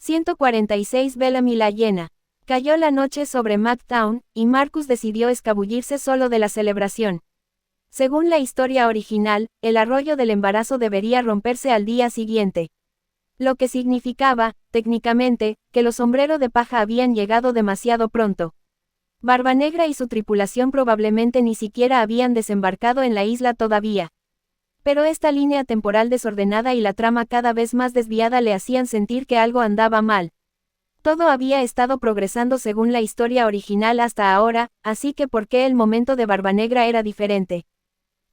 146 Bellamy la llena. Cayó la noche sobre McTown, y Marcus decidió escabullirse solo de la celebración. Según la historia original, el arroyo del embarazo debería romperse al día siguiente. Lo que significaba, técnicamente, que los sombreros de paja habían llegado demasiado pronto. Barbanegra y su tripulación probablemente ni siquiera habían desembarcado en la isla todavía. Pero esta línea temporal desordenada y la trama cada vez más desviada le hacían sentir que algo andaba mal. Todo había estado progresando según la historia original hasta ahora, así que ¿por qué el momento de Barbanegra era diferente?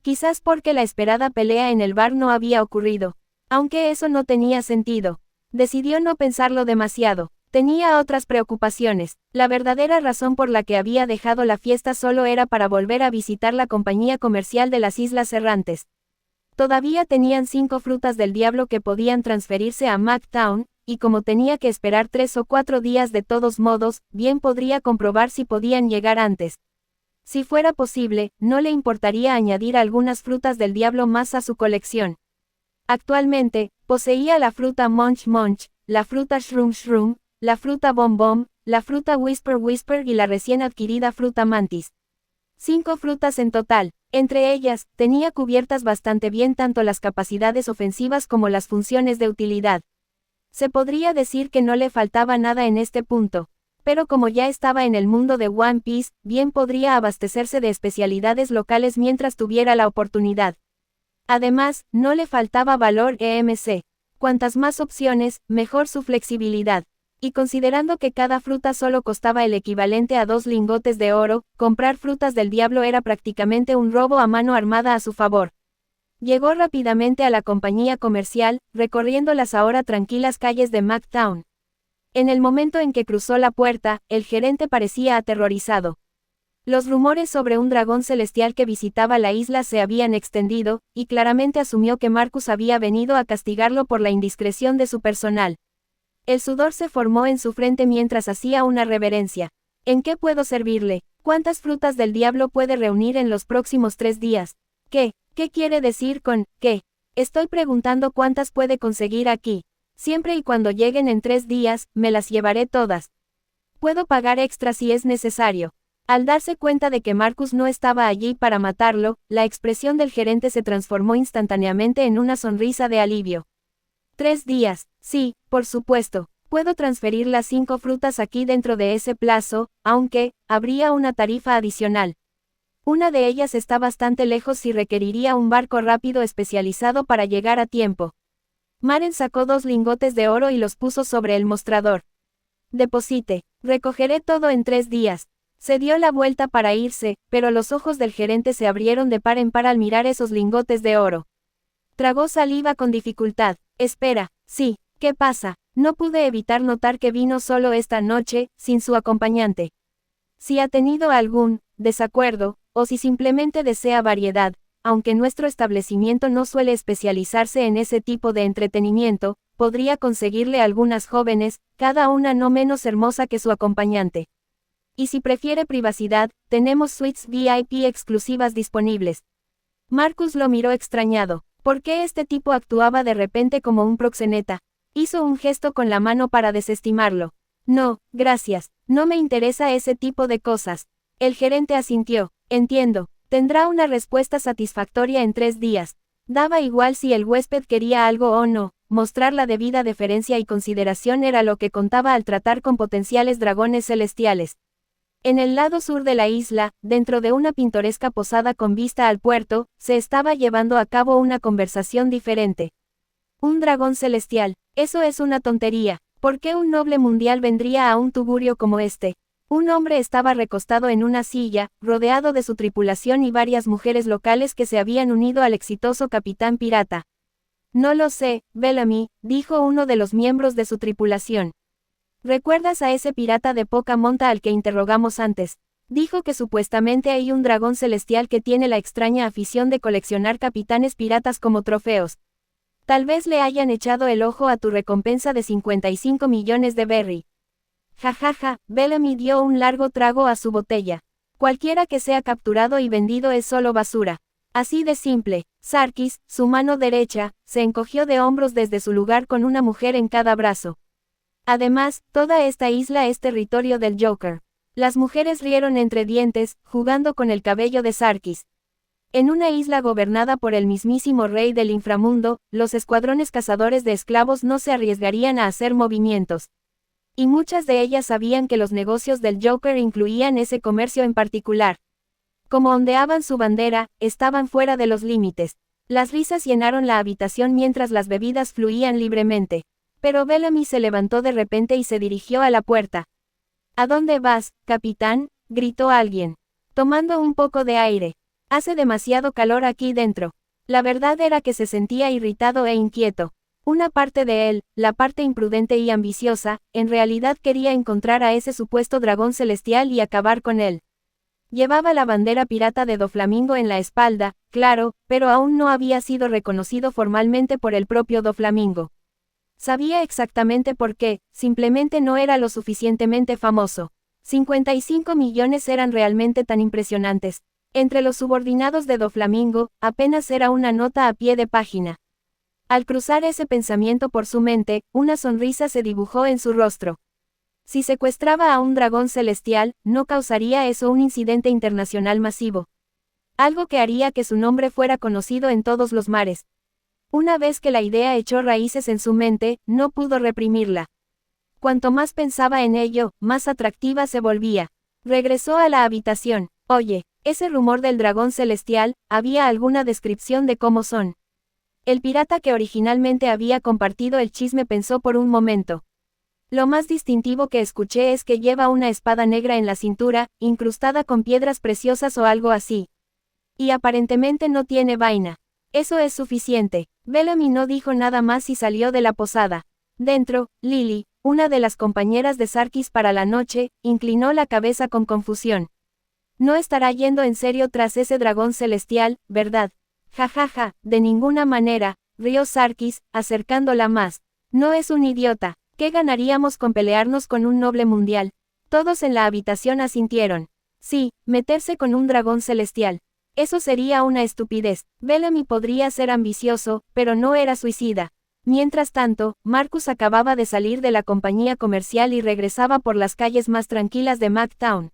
Quizás porque la esperada pelea en el bar no había ocurrido. Aunque eso no tenía sentido. Decidió no pensarlo demasiado. Tenía otras preocupaciones. La verdadera razón por la que había dejado la fiesta solo era para volver a visitar la compañía comercial de las Islas Errantes. Todavía tenían 5 frutas del diablo que podían transferirse a McTown, y como tenía que esperar 3 o 4 días de todos modos, bien podría comprobar si podían llegar antes. Si fuera posible, no le importaría añadir algunas frutas del diablo más a su colección. Actualmente, poseía la fruta Munch Munch, la fruta Shroom Shroom, la fruta Bom Bom, la fruta Whisper Whisper y la recién adquirida fruta Mantis. 5 frutas en total. Entre ellas, tenía cubiertas bastante bien tanto las capacidades ofensivas como las funciones de utilidad. Se podría decir que no le faltaba nada en este punto. Pero como ya estaba en el mundo de One Piece, bien podría abastecerse de especialidades locales mientras tuviera la oportunidad. Además, no le faltaba valor EMC. Cuantas más opciones, mejor su flexibilidad. Y considerando que cada fruta solo costaba el equivalente a 2 lingotes de oro, comprar frutas del diablo era prácticamente un robo a mano armada a su favor. Llegó rápidamente a la compañía comercial, recorriendo las ahora tranquilas calles de McTown. En el momento en que cruzó la puerta, el gerente parecía aterrorizado. Los rumores sobre un dragón celestial que visitaba la isla se habían extendido, y claramente asumió que Marcus había venido a castigarlo por la indiscreción de su personal. El sudor se formó en su frente mientras hacía una reverencia. ¿En qué puedo servirle? ¿Cuántas frutas del diablo puede reunir en los próximos 3 días? ¿Qué? ¿Qué quiere decir con qué? Estoy preguntando cuántas puede conseguir aquí. Siempre y cuando lleguen en 3 días, me las llevaré todas. Puedo pagar extra si es necesario. Al darse cuenta de que Marcus no estaba allí para matarlo, la expresión del gerente se transformó instantáneamente en una sonrisa de alivio. 3 días, sí, por supuesto, puedo transferir las 5 frutas aquí dentro de ese plazo, aunque, habría una tarifa adicional. Una de ellas está bastante lejos y requeriría un barco rápido especializado para llegar a tiempo. Maren sacó 2 lingotes de oro y los puso sobre el mostrador. Deposite, recogeré todo en 3 días. Se dio la vuelta para irse, pero los ojos del gerente se abrieron de par en par al mirar esos lingotes de oro. Tragó saliva con dificultad. Espera, sí, ¿qué pasa? No pude evitar notar que vino solo esta noche, sin su acompañante. Si ha tenido algún desacuerdo, o si simplemente desea variedad, aunque nuestro establecimiento no suele especializarse en ese tipo de entretenimiento, podría conseguirle algunas jóvenes, cada una no menos hermosa que su acompañante. Y si prefiere privacidad, tenemos suites VIP exclusivas disponibles. Marcus lo miró extrañado. ¿Por qué este tipo actuaba de repente como un proxeneta? Hizo un gesto con la mano para desestimarlo. No, gracias, no me interesa ese tipo de cosas. El gerente asintió. Entiendo, tendrá una respuesta satisfactoria en 3 días. Daba igual si el huésped quería algo o no, mostrar la debida deferencia y consideración era lo que contaba al tratar con potenciales dragones celestiales. En el lado sur de la isla, dentro de una pintoresca posada con vista al puerto, se estaba llevando a cabo una conversación diferente. Un dragón celestial, eso es una tontería. ¿Por qué un noble mundial vendría a un tugurio como este? Un hombre estaba recostado en una silla, rodeado de su tripulación y varias mujeres locales que se habían unido al exitoso capitán pirata. No lo sé, Bellamy, dijo uno de los miembros de su tripulación. ¿Recuerdas a ese pirata de poca monta al que interrogamos antes? Dijo que supuestamente hay un dragón celestial que tiene la extraña afición de coleccionar capitanes piratas como trofeos. Tal vez le hayan echado el ojo a tu recompensa de 55 millones de berry. Jajaja, Bellamy dio un largo trago a su botella. Cualquiera que sea capturado y vendido es solo basura. Así de simple. Sarkis, su mano derecha, se encogió de hombros desde su lugar con una mujer en cada brazo. Además, toda esta isla es territorio del Joker. Las mujeres rieron entre dientes, jugando con el cabello de Sarkis. En una isla gobernada por el mismísimo rey del inframundo, los escuadrones cazadores de esclavos no se arriesgarían a hacer movimientos. Y muchas de ellas sabían que los negocios del Joker incluían ese comercio en particular. Como ondeaban su bandera, estaban fuera de los límites. Las risas llenaron la habitación mientras las bebidas fluían libremente. Pero Bellamy se levantó de repente y se dirigió a la puerta. ¿A dónde vas, capitán?, gritó alguien. Tomando un poco de aire. Hace demasiado calor aquí dentro. La verdad era que se sentía irritado e inquieto. Una parte de él, la parte imprudente y ambiciosa, en realidad quería encontrar a ese supuesto dragón celestial y acabar con él. Llevaba la bandera pirata de Doflamingo en la espalda, claro, pero aún no había sido reconocido formalmente por el propio Doflamingo. Sabía exactamente por qué, simplemente no era lo suficientemente famoso. 55 millones eran realmente tan impresionantes. Entre los subordinados de Doflamingo, apenas era una nota a pie de página. Al cruzar ese pensamiento por su mente, una sonrisa se dibujó en su rostro. Si secuestraba a un dragón celestial, ¿no causaría eso un incidente internacional masivo? Algo que haría que su nombre fuera conocido en todos los mares. Una vez que la idea echó raíces en su mente, no pudo reprimirla. Cuanto más pensaba en ello, más atractiva se volvía. Regresó a la habitación. Oye, ese rumor del dragón celestial, ¿había alguna descripción de cómo son? El pirata que originalmente había compartido el chisme pensó por un momento. Lo más distintivo que escuché es que lleva una espada negra en la cintura, incrustada con piedras preciosas o algo así. Y aparentemente no tiene vaina. Eso es suficiente. Bellamy no dijo nada más y salió de la posada. Dentro, Lily, una de las compañeras de Sarkis para la noche, inclinó la cabeza con confusión. No estará yendo en serio tras ese dragón celestial, ¿verdad? Jajaja, de ninguna manera, rió Sarkis, acercándola más. No es un idiota. ¿Qué ganaríamos con pelearnos con un noble mundial? Todos en la habitación asintieron. Sí, meterse con un dragón celestial. Eso sería una estupidez. Bellamy podría ser ambicioso, pero no era suicida. Mientras tanto, Marcus acababa de salir de la compañía comercial y regresaba por las calles más tranquilas de Mactown.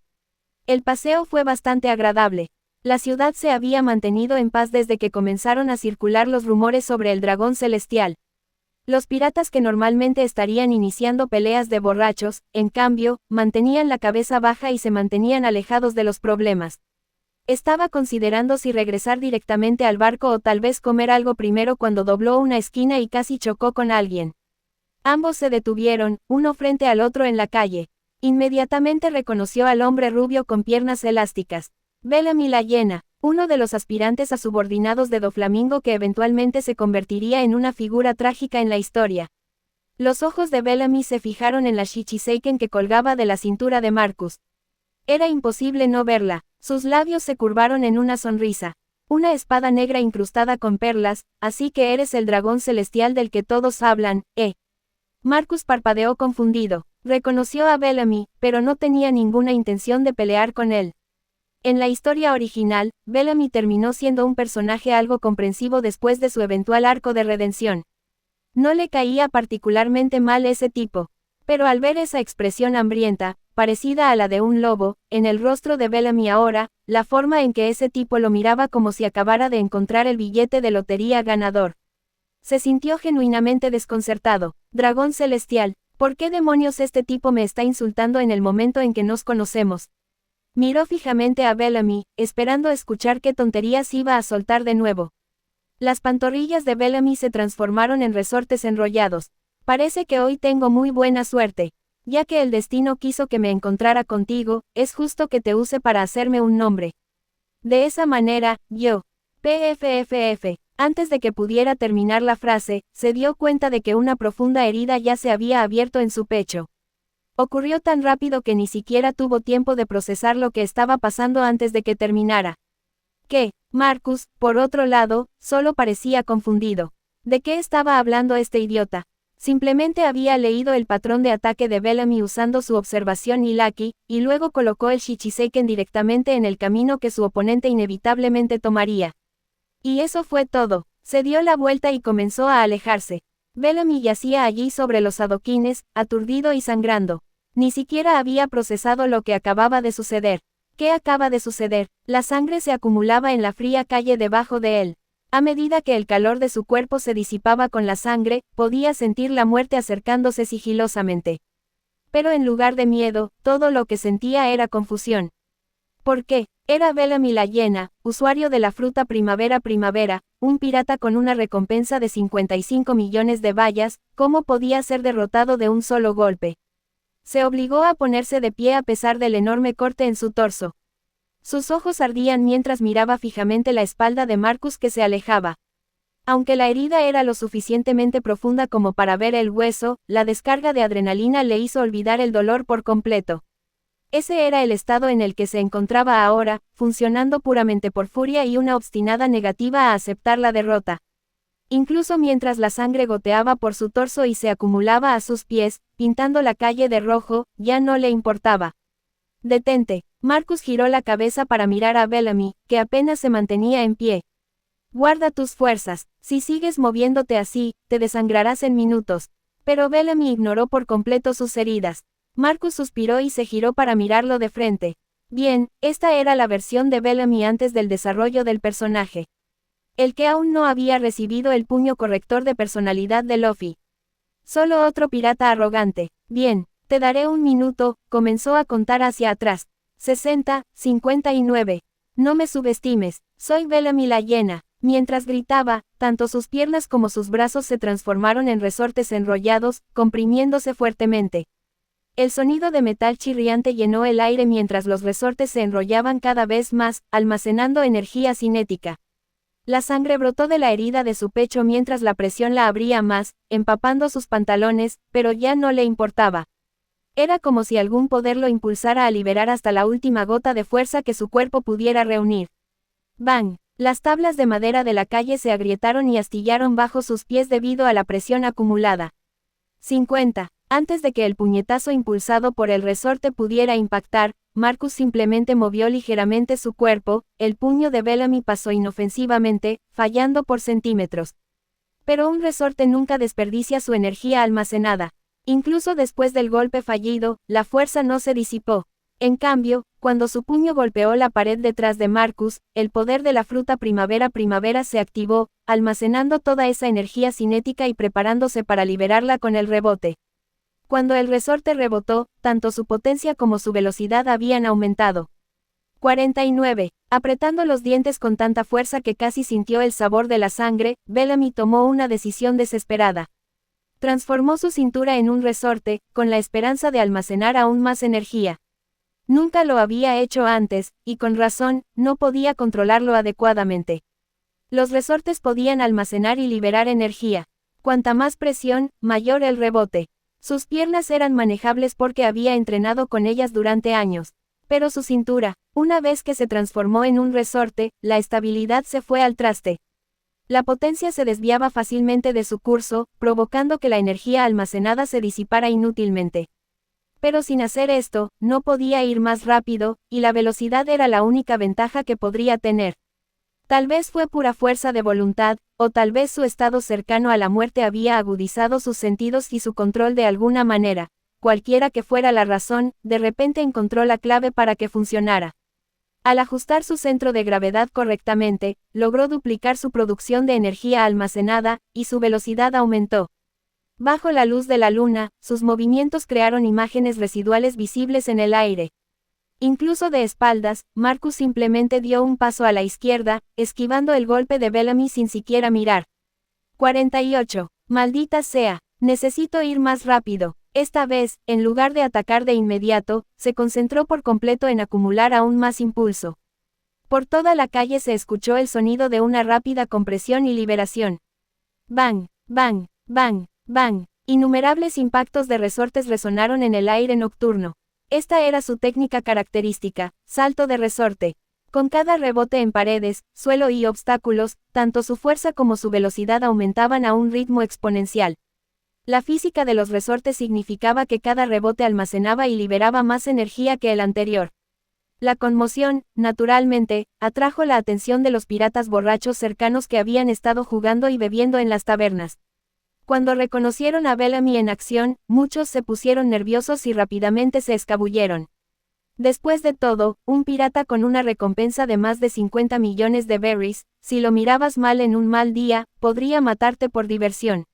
El paseo fue bastante agradable. La ciudad se había mantenido en paz desde que comenzaron a circular los rumores sobre el dragón celestial. Los piratas que normalmente estarían iniciando peleas de borrachos, en cambio, mantenían la cabeza baja y se mantenían alejados de los problemas. Estaba considerando si regresar directamente al barco o tal vez comer algo primero cuando dobló una esquina y casi chocó con alguien. Ambos se detuvieron, uno frente al otro en la calle. Inmediatamente reconoció al hombre rubio con piernas elásticas. Bellamy la Hiena, uno de los aspirantes a subordinados de Doflamingo que eventualmente se convertiría en una figura trágica en la historia. Los ojos de Bellamy se fijaron en la Shichiseiken que colgaba de la cintura de Marcus. Era imposible no verla, sus labios se curvaron en una sonrisa. Una espada negra incrustada con perlas, así que eres el dragón celestial del que todos hablan, ¿eh? Marcus parpadeó confundido. Reconoció a Bellamy, pero no tenía ninguna intención de pelear con él. En la historia original, Bellamy terminó siendo un personaje algo comprensivo después de su eventual arco de redención. No le caía particularmente mal ese tipo. Pero al ver esa expresión hambrienta, parecida a la de un lobo, en el rostro de Bellamy ahora, la forma en que ese tipo lo miraba como si acabara de encontrar el billete de lotería ganador. Se sintió genuinamente desconcertado. Dragón celestial, ¿por qué demonios este tipo me está insultando en el momento en que nos conocemos? Miró fijamente a Bellamy, esperando escuchar qué tonterías iba a soltar de nuevo. Las pantorrillas de Bellamy se transformaron en resortes enrollados. Parece que hoy tengo muy buena suerte. Ya que el destino quiso que me encontrara contigo, es justo que te use para hacerme un nombre. De esa manera, yo. PFFF. Antes de que pudiera terminar la frase, se dio cuenta de que una profunda herida ya se había abierto en su pecho. Ocurrió tan rápido que ni siquiera tuvo tiempo de procesar lo que estaba pasando antes de que terminara. ¿Qué? Marcus, por otro lado, solo parecía confundido. ¿De qué estaba hablando este idiota? Simplemente había leído el patrón de ataque de Bellamy usando su observación Ilaki, y luego colocó el Shichiseiken directamente en el camino que su oponente inevitablemente tomaría. Y eso fue todo. Se dio la vuelta y comenzó a alejarse. Bellamy yacía allí sobre los adoquines, aturdido y sangrando. Ni siquiera había procesado lo que acababa de suceder. ¿Qué acaba de suceder? La sangre se acumulaba en la fría calle debajo de él. A medida que el calor de su cuerpo se disipaba con la sangre, podía sentir la muerte acercándose sigilosamente. Pero en lugar de miedo, todo lo que sentía era confusión. ¿Por qué? Era Bellamy la hiena, usuario de la fruta primavera, un pirata con una recompensa de 55 millones de bayas, ¿cómo podía ser derrotado de un solo golpe? Se obligó a ponerse de pie a pesar del enorme corte en su torso. Sus ojos ardían mientras miraba fijamente la espalda de Marcus que se alejaba. Aunque la herida era lo suficientemente profunda como para ver el hueso, la descarga de adrenalina le hizo olvidar el dolor por completo. Ese era el estado en el que se encontraba ahora, funcionando puramente por furia y una obstinada negativa a aceptar la derrota. Incluso mientras la sangre goteaba por su torso y se acumulaba a sus pies, pintando la calle de rojo, ya no le importaba. «Detente». Marcus giró la cabeza para mirar a Bellamy, que apenas se mantenía en pie. «Guarda tus fuerzas, si sigues moviéndote así, te desangrarás en minutos». Pero Bellamy ignoró por completo sus heridas. Marcus suspiró y se giró para mirarlo de frente. Bien, esta era la versión de Bellamy antes del desarrollo del personaje. El que aún no había recibido el puño corrector de personalidad de Luffy. Solo otro pirata arrogante. Bien, te daré un minuto, comenzó a contar hacia atrás. 60, 59. No me subestimes, soy Bellamy la hiena. Mientras gritaba, tanto sus piernas como sus brazos se transformaron en resortes enrollados, comprimiéndose fuertemente. El sonido de metal chirriante llenó el aire mientras los resortes se enrollaban cada vez más, almacenando energía cinética. La sangre brotó de la herida de su pecho mientras la presión la abría más, empapando sus pantalones, pero ya no le importaba. Era como si algún poder lo impulsara a liberar hasta la última gota de fuerza que su cuerpo pudiera reunir. ¡Bang! Las tablas de madera de la calle se agrietaron y astillaron bajo sus pies debido a la presión acumulada. 50. Antes de que el puñetazo impulsado por el resorte pudiera impactar, Marcus simplemente movió ligeramente su cuerpo, el puño de Bellamy pasó inofensivamente, fallando por centímetros. Pero un resorte nunca desperdicia su energía almacenada. Incluso después del golpe fallido, la fuerza no se disipó. En cambio, cuando su puño golpeó la pared detrás de Marcus, el poder de la fruta primavera se activó, almacenando toda esa energía cinética y preparándose para liberarla con el rebote. Cuando el resorte rebotó, tanto su potencia como su velocidad habían aumentado. 49. Apretando los dientes con tanta fuerza que casi sintió el sabor de la sangre, Bellamy tomó una decisión desesperada. Transformó su cintura en un resorte, con la esperanza de almacenar aún más energía. Nunca lo había hecho antes, y con razón, no podía controlarlo adecuadamente. Los resortes podían almacenar y liberar energía. Cuanta más presión, mayor el rebote. Sus piernas eran manejables porque había entrenado con ellas durante años. Pero su cintura, una vez que se transformó en un resorte, la estabilidad se fue al traste. La potencia se desviaba fácilmente de su curso, provocando que la energía almacenada se disipara inútilmente. Pero sin hacer esto, no podía ir más rápido, y la velocidad era la única ventaja que podría tener. Tal vez fue pura fuerza de voluntad, o tal vez su estado cercano a la muerte había agudizado sus sentidos y su control de alguna manera. Cualquiera que fuera la razón, de repente encontró la clave para que funcionara. Al ajustar su centro de gravedad correctamente, logró duplicar su producción de energía almacenada, y su velocidad aumentó. Bajo la luz de la luna, sus movimientos crearon imágenes residuales visibles en el aire. Incluso de espaldas, Marcus simplemente dio un paso a la izquierda, esquivando el golpe de Bellamy sin siquiera mirar. 48. Maldita sea, necesito ir más rápido. Esta vez, en lugar de atacar de inmediato, se concentró por completo en acumular aún más impulso. Por toda la calle se escuchó el sonido de una rápida compresión y liberación. Bang, bang, bang, bang. Innumerables impactos de resortes resonaron en el aire nocturno. Esta era su técnica característica, salto de resorte. Con cada rebote en paredes, suelo y obstáculos, tanto su fuerza como su velocidad aumentaban a un ritmo exponencial. La física de los resortes significaba que cada rebote almacenaba y liberaba más energía que el anterior. La conmoción, naturalmente, atrajo la atención de los piratas borrachos cercanos que habían estado jugando y bebiendo en las tabernas. Cuando reconocieron a Bellamy en acción, muchos se pusieron nerviosos y rápidamente se escabulleron. Después de todo, un pirata con una recompensa de más de 50 millones de berries, si lo mirabas mal en un mal día, podría matarte por diversión.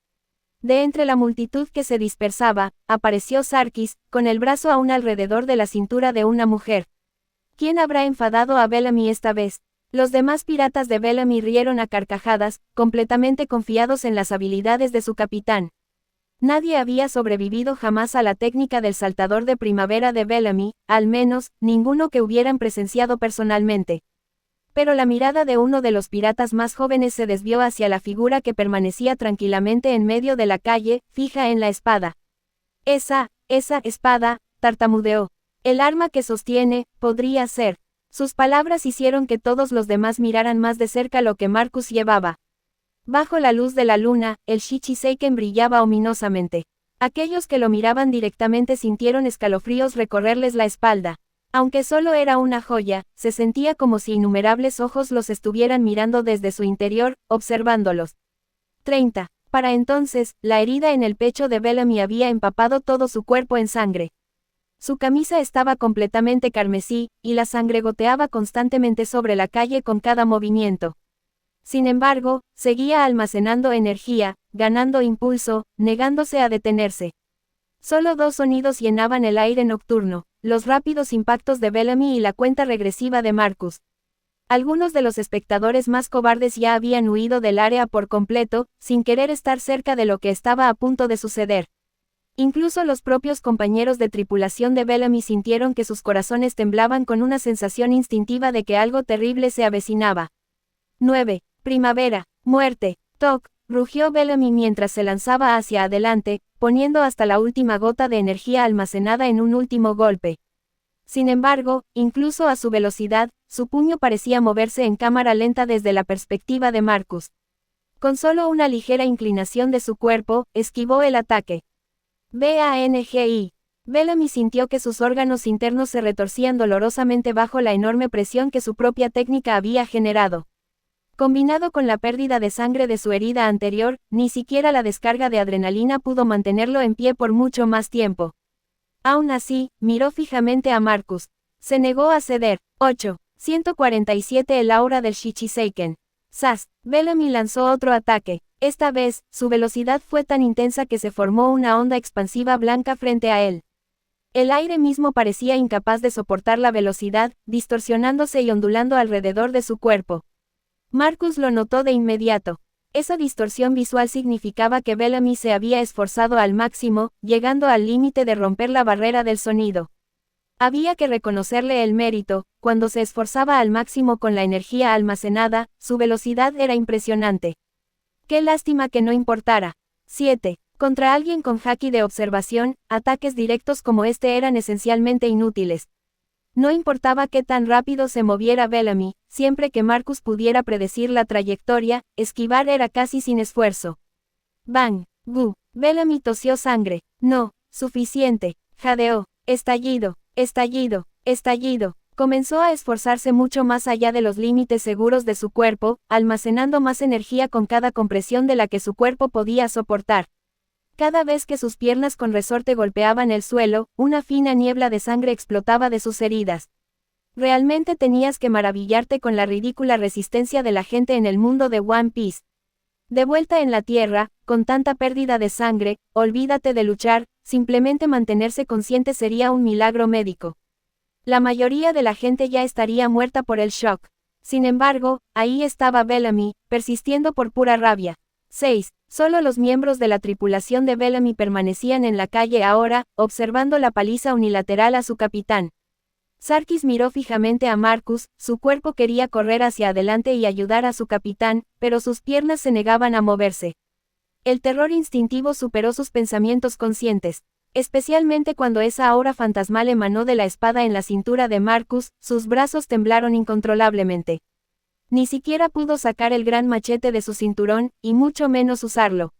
De entre la multitud que se dispersaba, apareció Sarkis, con el brazo aún alrededor de la cintura de una mujer. ¿Quién habrá enfadado a Bellamy esta vez? Los demás piratas de Bellamy rieron a carcajadas, completamente confiados en las habilidades de su capitán. Nadie había sobrevivido jamás a la técnica del saltador de primavera de Bellamy, al menos, ninguno que hubieran presenciado personalmente. Pero la mirada de uno de los piratas más jóvenes se desvió hacia la figura que permanecía tranquilamente en medio de la calle, fija en la espada. Esa espada, tartamudeó. El arma que sostiene, podría ser. Sus palabras hicieron que todos los demás miraran más de cerca lo que Marcus llevaba. Bajo la luz de la luna, el Shichi-Seiken brillaba ominosamente. Aquellos que lo miraban directamente sintieron escalofríos recorrerles la espalda. Aunque solo era una joya, se sentía como si innumerables ojos los estuvieran mirando desde su interior, observándolos. 30. Para entonces, la herida en el pecho de Bellamy había empapado todo su cuerpo en sangre. Su camisa estaba completamente carmesí, y la sangre goteaba constantemente sobre la calle con cada movimiento. Sin embargo, seguía almacenando energía, ganando impulso, negándose a detenerse. Solo dos sonidos llenaban el aire nocturno, los rápidos impactos de Bellamy y la cuenta regresiva de Marcus. Algunos de los espectadores más cobardes ya habían huido del área por completo, sin querer estar cerca de lo que estaba a punto de suceder. Incluso los propios compañeros de tripulación de Bellamy sintieron que sus corazones temblaban con una sensación instintiva de que algo terrible se avecinaba. 9. Primavera, muerte, toc, rugió Bellamy mientras se lanzaba hacia adelante, poniendo hasta la última gota de energía almacenada en un último golpe. Sin embargo, incluso a su velocidad, su puño parecía moverse en cámara lenta desde la perspectiva de Marcus. Con solo una ligera inclinación de su cuerpo, esquivó el ataque. BANGI. Bellamy sintió que sus órganos internos se retorcían dolorosamente bajo la enorme presión que su propia técnica había generado. Combinado con la pérdida de sangre de su herida anterior, ni siquiera la descarga de adrenalina pudo mantenerlo en pie por mucho más tiempo. Aún así, miró fijamente a Marcus. Se negó a ceder. 8. 147 El aura del Shichi-Seiken. ¡Zas! Bellamy lanzó otro ataque. Esta vez, su velocidad fue tan intensa que se formó una onda expansiva blanca frente a él. El aire mismo parecía incapaz de soportar la velocidad, distorsionándose y ondulando alrededor de su cuerpo. Marcus lo notó de inmediato. Esa distorsión visual significaba que Bellamy se había esforzado al máximo, llegando al límite de romper la barrera del sonido. Había que reconocerle el mérito, cuando se esforzaba al máximo con la energía almacenada, su velocidad era impresionante. Qué lástima que no importara. 7. Contra alguien con haki de observación, ataques directos como este eran esencialmente inútiles. No importaba qué tan rápido se moviera Bellamy, siempre que Marcus pudiera predecir la trayectoria, esquivar era casi sin esfuerzo. Bang, gu, Bellamy tosió sangre. No, suficiente, jadeó, estallido, estallido, estallido. Comenzó a esforzarse mucho más allá de los límites seguros de su cuerpo, almacenando más energía con cada compresión de la que su cuerpo podía soportar. Cada vez que sus piernas con resorte golpeaban el suelo, una fina niebla de sangre explotaba de sus heridas. Realmente tenías que maravillarte con la ridícula resistencia de la gente en el mundo de One Piece. De vuelta en la Tierra, con tanta pérdida de sangre, olvídate de luchar, simplemente mantenerse consciente sería un milagro médico. La mayoría de la gente ya estaría muerta por el shock. Sin embargo, ahí estaba Bellamy, persistiendo por pura rabia. 6. Solo los miembros de la tripulación de Bellamy permanecían en la calle ahora, observando la paliza unilateral a su capitán. Sarkis miró fijamente a Marcus, su cuerpo quería correr hacia adelante y ayudar a su capitán, pero sus piernas se negaban a moverse. El terror instintivo superó sus pensamientos conscientes. Especialmente cuando esa aura fantasmal emanó de la espada en la cintura de Marcus, sus brazos temblaron incontrolablemente. Ni siquiera pudo sacar el gran machete de su cinturón, y mucho menos usarlo.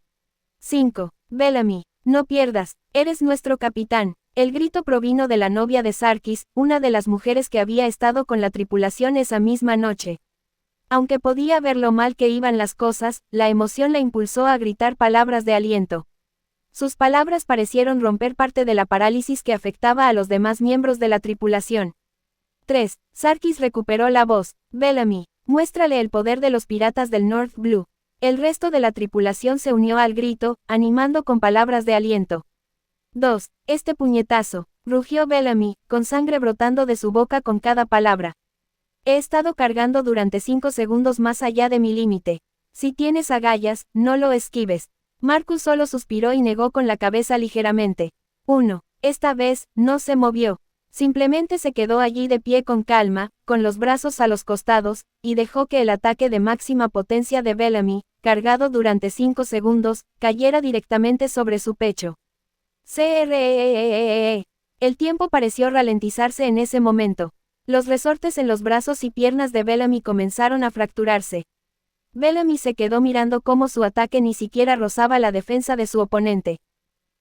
5. Bellamy, no pierdas, eres nuestro capitán. El grito provino de la novia de Sarkis, una de las mujeres que había estado con la tripulación esa misma noche. Aunque podía ver lo mal que iban las cosas, la emoción la impulsó a gritar palabras de aliento. Sus palabras parecieron romper parte de la parálisis que afectaba a los demás miembros de la tripulación. 3. Sarkis recuperó la voz. Bellamy, muéstrale el poder de los piratas del North Blue. El resto de la tripulación se unió al grito, animando con palabras de aliento. 2. Este puñetazo, rugió Bellamy, con sangre brotando de su boca con cada palabra. He estado cargando durante 5 segundos más allá de mi límite. Si tienes agallas, no lo esquives. Marcus solo suspiró y negó con la cabeza ligeramente. 1. Esta vez, no se movió. Simplemente se quedó allí de pie con calma, con los brazos a los costados, y dejó que el ataque de máxima potencia de Bellamy, cargado durante 5 segundos, cayera directamente sobre su pecho. CREEEE. El tiempo pareció ralentizarse en ese momento. Los resortes en los brazos y piernas de Bellamy comenzaron a fracturarse. Bellamy se quedó mirando cómo su ataque ni siquiera rozaba la defensa de su oponente.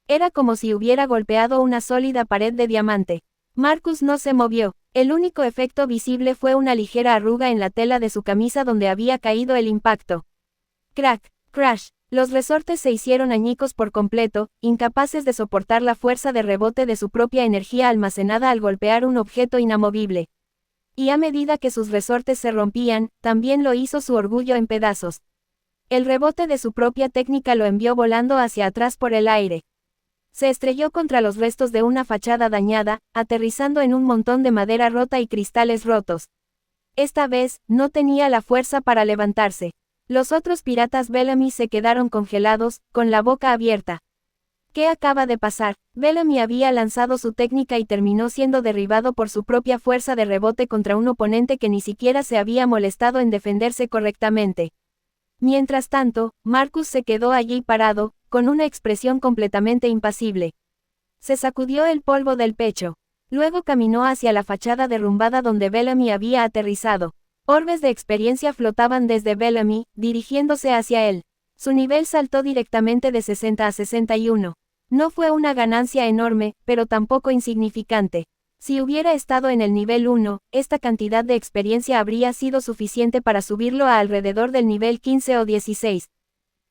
Era como si hubiera golpeado una sólida pared de diamante. Marcus no se movió. El único efecto visible fue una ligera arruga en la tela de su camisa donde había caído el impacto. Crack, crash. Los resortes se hicieron añicos por completo, incapaces de soportar la fuerza de rebote de su propia energía almacenada al golpear un objeto inamovible. Y a medida que sus resortes se rompían, también lo hizo su orgullo en pedazos. El rebote de su propia técnica lo envió volando hacia atrás por el aire. Se estrelló contra los restos de una fachada dañada, aterrizando en un montón de madera rota y cristales rotos. Esta vez, no tenía la fuerza para levantarse. Los otros piratas Bellamy se quedaron congelados, con la boca abierta. ¿Qué acaba de pasar? Bellamy había lanzado su técnica y terminó siendo derribado por su propia fuerza de rebote contra un oponente que ni siquiera se había molestado en defenderse correctamente. Mientras tanto, Marcus se quedó allí parado, con una expresión completamente impasible. Se sacudió el polvo del pecho. Luego caminó hacia la fachada derrumbada donde Bellamy había aterrizado. Orbes de experiencia flotaban desde Bellamy, dirigiéndose hacia él. Su nivel saltó directamente de 60 a 61. No fue una ganancia enorme, pero tampoco insignificante. Si hubiera estado en el nivel 1, esta cantidad de experiencia habría sido suficiente para subirlo a alrededor del nivel 15 o 16.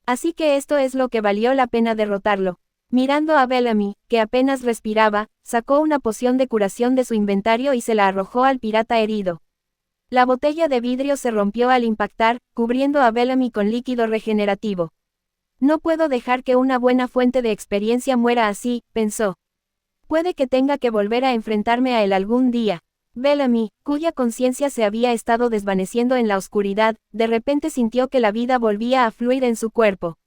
Así que esto es lo que valió la pena derrotarlo. Mirando a Bellamy, que apenas respiraba, sacó una poción de curación de su inventario y se la arrojó al pirata herido. La botella de vidrio se rompió al impactar, cubriendo a Bellamy con líquido regenerativo. No puedo dejar que una buena fuente de experiencia muera así, pensó. Puede que tenga que volver a enfrentarme a él algún día. Bellamy, cuya conciencia se había estado desvaneciendo en la oscuridad, de repente sintió que la vida volvía a fluir en su cuerpo.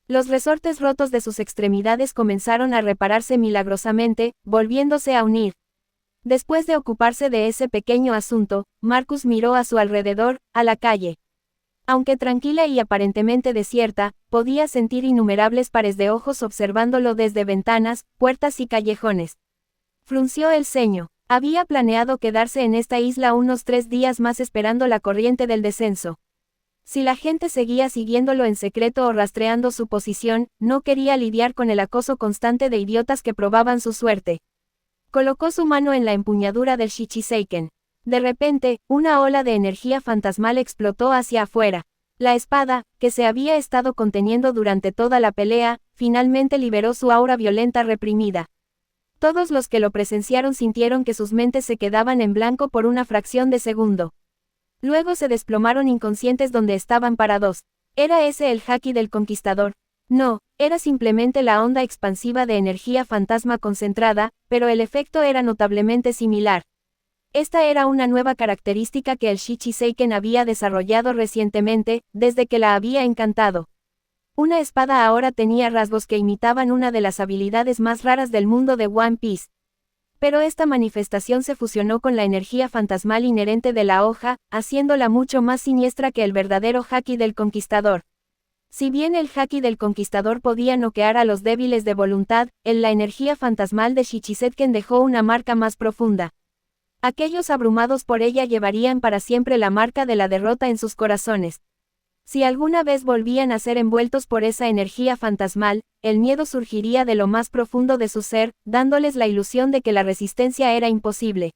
Los resortes rotos de sus extremidades comenzaron a repararse milagrosamente, volviéndose a unir. Después de ocuparse de ese pequeño asunto, Marcus miró a su alrededor, a la calle. Aunque tranquila y aparentemente desierta, podía sentir innumerables pares de ojos observándolo desde ventanas, puertas y callejones. Frunció el ceño. Había planeado quedarse en esta isla unos 3 días más esperando la corriente del descenso. Si la gente seguía siguiéndolo en secreto o rastreando su posición, no quería lidiar con el acoso constante de idiotas que probaban su suerte. Colocó su mano en la empuñadura del Shichiseiken. De repente, una ola de energía fantasmal explotó hacia afuera. La espada, que se había estado conteniendo durante toda la pelea, finalmente liberó su aura violenta reprimida. Todos los que lo presenciaron sintieron que sus mentes se quedaban en blanco por una fracción de segundo. Luego se desplomaron inconscientes donde estaban parados. ¿Era ese el haki del conquistador? No, era simplemente la onda expansiva de energía fantasma concentrada, pero el efecto era notablemente similar. Esta era una nueva característica que el Shichiseiken había desarrollado recientemente, desde que la había encantado. Una espada ahora tenía rasgos que imitaban una de las habilidades más raras del mundo de One Piece. Pero esta manifestación se fusionó con la energía fantasmal inherente de la hoja, haciéndola mucho más siniestra que el verdadero haki del conquistador. Si bien el haki del conquistador podía noquear a los débiles de voluntad, en la energía fantasmal de Shichiseiken dejó una marca más profunda. Aquellos abrumados por ella llevarían para siempre la marca de la derrota en sus corazones. Si alguna vez volvían a ser envueltos por esa energía fantasmal, el miedo surgiría de lo más profundo de su ser, dándoles la ilusión de que la resistencia era imposible.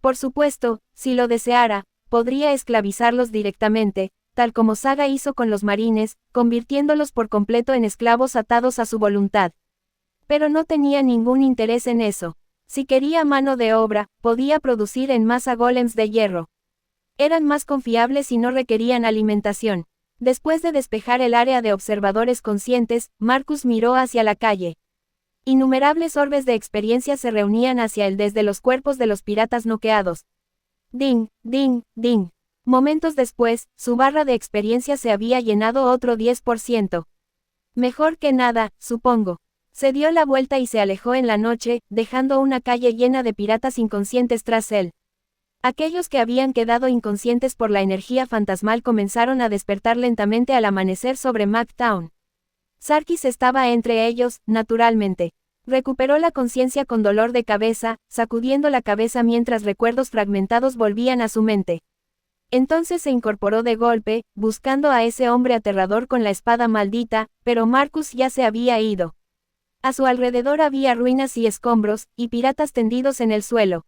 Por supuesto, si lo deseara, podría esclavizarlos directamente, tal como Saga hizo con los marines, convirtiéndolos por completo en esclavos atados a su voluntad. Pero no tenía ningún interés en eso. Si quería mano de obra, podía producir en masa golems de hierro. Eran más confiables y no requerían alimentación. Después de despejar el área de observadores conscientes, Marcus miró hacia la calle. Innumerables orbes de experiencia se reunían hacia él desde los cuerpos de los piratas noqueados. Ding, ding, ding. Momentos después, su barra de experiencia se había llenado otro 10%. Mejor que nada, supongo. Se dio la vuelta y se alejó en la noche, dejando una calle llena de piratas inconscientes tras él. Aquellos que habían quedado inconscientes por la energía fantasmal comenzaron a despertar lentamente al amanecer sobre Mactown. Sarkis estaba entre ellos, naturalmente. Recuperó la conciencia con dolor de cabeza, sacudiendo la cabeza mientras recuerdos fragmentados volvían a su mente. Entonces se incorporó de golpe, buscando a ese hombre aterrador con la espada maldita, pero Marcus ya se había ido. A su alrededor había ruinas y escombros, y piratas tendidos en el suelo.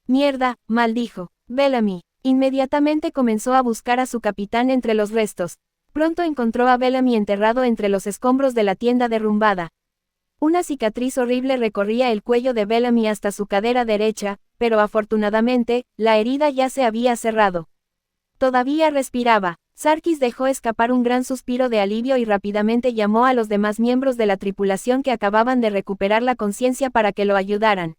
Mierda, maldijo. Bellamy. Inmediatamente comenzó a buscar a su capitán entre los restos. Pronto encontró a Bellamy enterrado entre los escombros de la tienda derrumbada. Una cicatriz horrible recorría el cuello de Bellamy hasta su cadera derecha, pero afortunadamente, la herida ya se había cerrado. Todavía respiraba. Sarkis dejó escapar un gran suspiro de alivio y rápidamente llamó a los demás miembros de la tripulación que acababan de recuperar la conciencia para que lo ayudaran.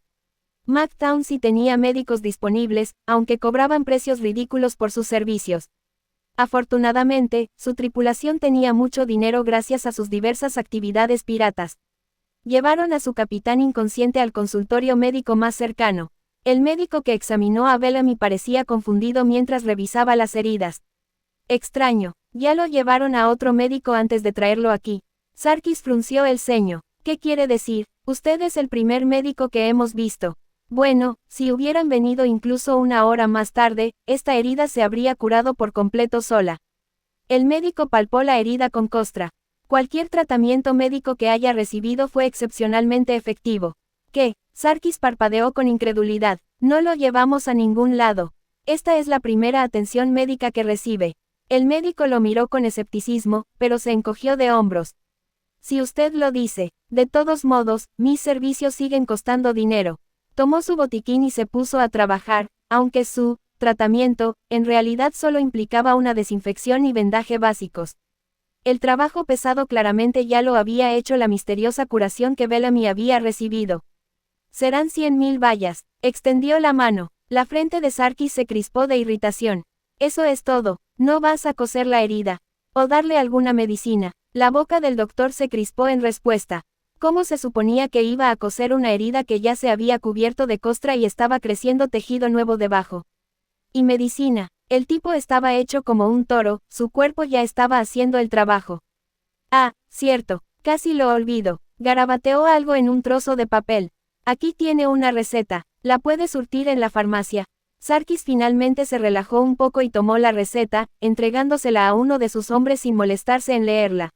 Mactown sí tenía médicos disponibles, aunque cobraban precios ridículos por sus servicios. Afortunadamente, su tripulación tenía mucho dinero gracias a sus diversas actividades piratas. Llevaron a su capitán inconsciente al consultorio médico más cercano. El médico que examinó a Bellamy parecía confundido mientras revisaba las heridas. Extraño, ya lo llevaron a otro médico antes de traerlo aquí. Sarkis frunció el ceño. ¿Qué quiere decir? Usted es el primer médico que hemos visto. Bueno, si hubieran venido incluso una hora más tarde, esta herida se habría curado por completo sola. El médico palpó la herida con costra. Cualquier tratamiento médico que haya recibido fue excepcionalmente efectivo. ¿Qué? Sarkis parpadeó con incredulidad. No lo llevamos a ningún lado. Esta es la primera atención médica que recibe. El médico lo miró con escepticismo, pero se encogió de hombros. Si usted lo dice, de todos modos, mis servicios siguen costando dinero. Tomó su botiquín y se puso a trabajar, aunque su tratamiento, en realidad solo implicaba una desinfección y vendaje básicos. El trabajo pesado claramente ya lo había hecho la misteriosa curación que Bellamy había recibido. Serán 100.000 vallas. Extendió la mano. La frente de Sarkis se crispó de irritación. Eso es todo. No vas a coser la herida. O darle alguna medicina. La boca del doctor se crispó en respuesta. ¿Cómo se suponía que iba a coser una herida que ya se había cubierto de costra y estaba creciendo tejido nuevo debajo? Y medicina. El tipo estaba hecho como un toro, su cuerpo ya estaba haciendo el trabajo. Ah, cierto, casi lo olvido. Garabateó algo en un trozo de papel. Aquí tiene una receta. La puede surtir en la farmacia. Sarkis finalmente se relajó un poco y tomó la receta, entregándosela a uno de sus hombres sin molestarse en leerla.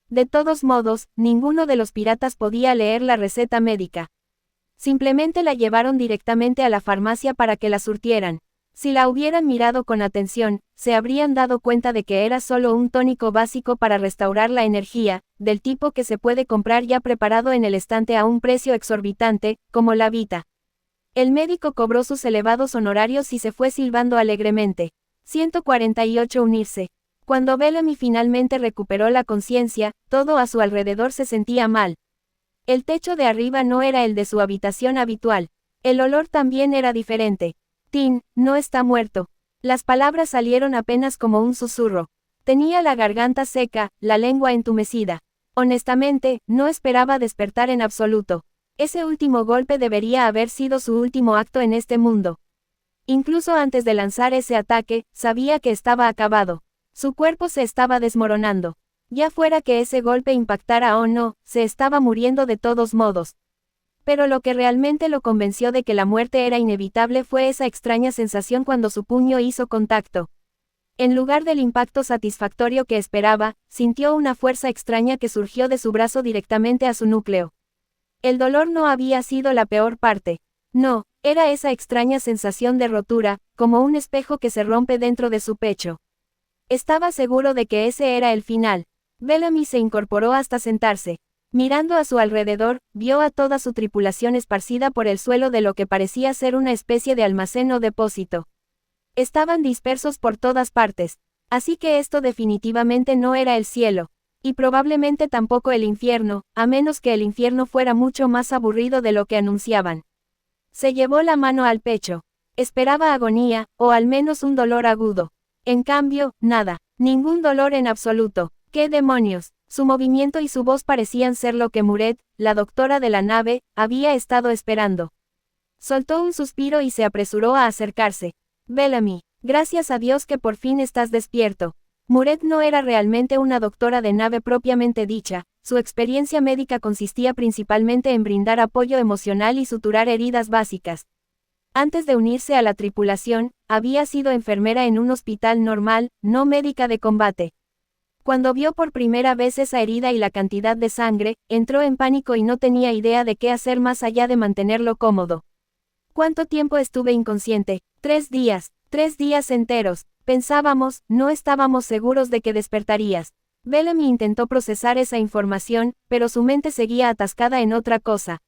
De todos modos, ninguno de los piratas podía leer la receta médica. Simplemente la llevaron directamente a la farmacia para que la surtieran. Si la hubieran mirado con atención, se habrían dado cuenta de que era solo un tónico básico para restaurar la energía, del tipo que se puede comprar ya preparado en el estante a un precio exorbitante, como la Vita. El médico cobró sus elevados honorarios y se fue silbando alegremente. 148 unirse. Cuando Bellamy finalmente recuperó la conciencia, todo a su alrededor se sentía mal. El techo de arriba no era el de su habitación habitual. El olor también era diferente. Tin, no está muerto. Las palabras salieron apenas como un susurro. Tenía la garganta seca, la lengua entumecida. Honestamente, no esperaba despertar en absoluto. Ese último golpe debería haber sido su último acto en este mundo. Incluso antes de lanzar ese ataque, sabía que estaba acabado. Su cuerpo se estaba desmoronando. Ya fuera que ese golpe impactara o no, se estaba muriendo de todos modos. Pero lo que realmente lo convenció de que la muerte era inevitable fue esa extraña sensación cuando su puño hizo contacto. En lugar del impacto satisfactorio que esperaba, sintió una fuerza extraña que surgió de su brazo directamente a su núcleo. El dolor no había sido la peor parte. No, era esa extraña sensación de rotura, como un espejo que se rompe dentro de su pecho. Estaba seguro de que ese era el final. Bellamy se incorporó hasta sentarse. Mirando a su alrededor, vio a toda su tripulación esparcida por el suelo de lo que parecía ser una especie de almacén o depósito. Estaban dispersos por todas partes. Así que esto definitivamente no era el cielo. Y probablemente tampoco el infierno, a menos que el infierno fuera mucho más aburrido de lo que anunciaban. Se llevó la mano al pecho. Esperaba agonía, o al menos un dolor agudo. En cambio, nada. Ningún dolor en absoluto. ¡Qué demonios! Su movimiento y su voz parecían ser lo que Muret, la doctora de la nave, había estado esperando. Soltó un suspiro y se apresuró a acercarse. Bellamy, gracias a Dios que por fin estás despierto. Muret no era realmente una doctora de nave propiamente dicha, su experiencia médica consistía principalmente en brindar apoyo emocional y suturar heridas básicas. Antes de unirse a la tripulación, había sido enfermera en un hospital normal, no médica de combate. Cuando vio por primera vez esa herida y la cantidad de sangre, entró en pánico y no tenía idea de qué hacer más allá de mantenerlo cómodo. ¿Cuánto tiempo estuve inconsciente? 3 días, 3 días enteros. Pensábamos, no estábamos seguros de que despertarías. Bellamy intentó procesar esa información, pero su mente seguía atascada en otra cosa.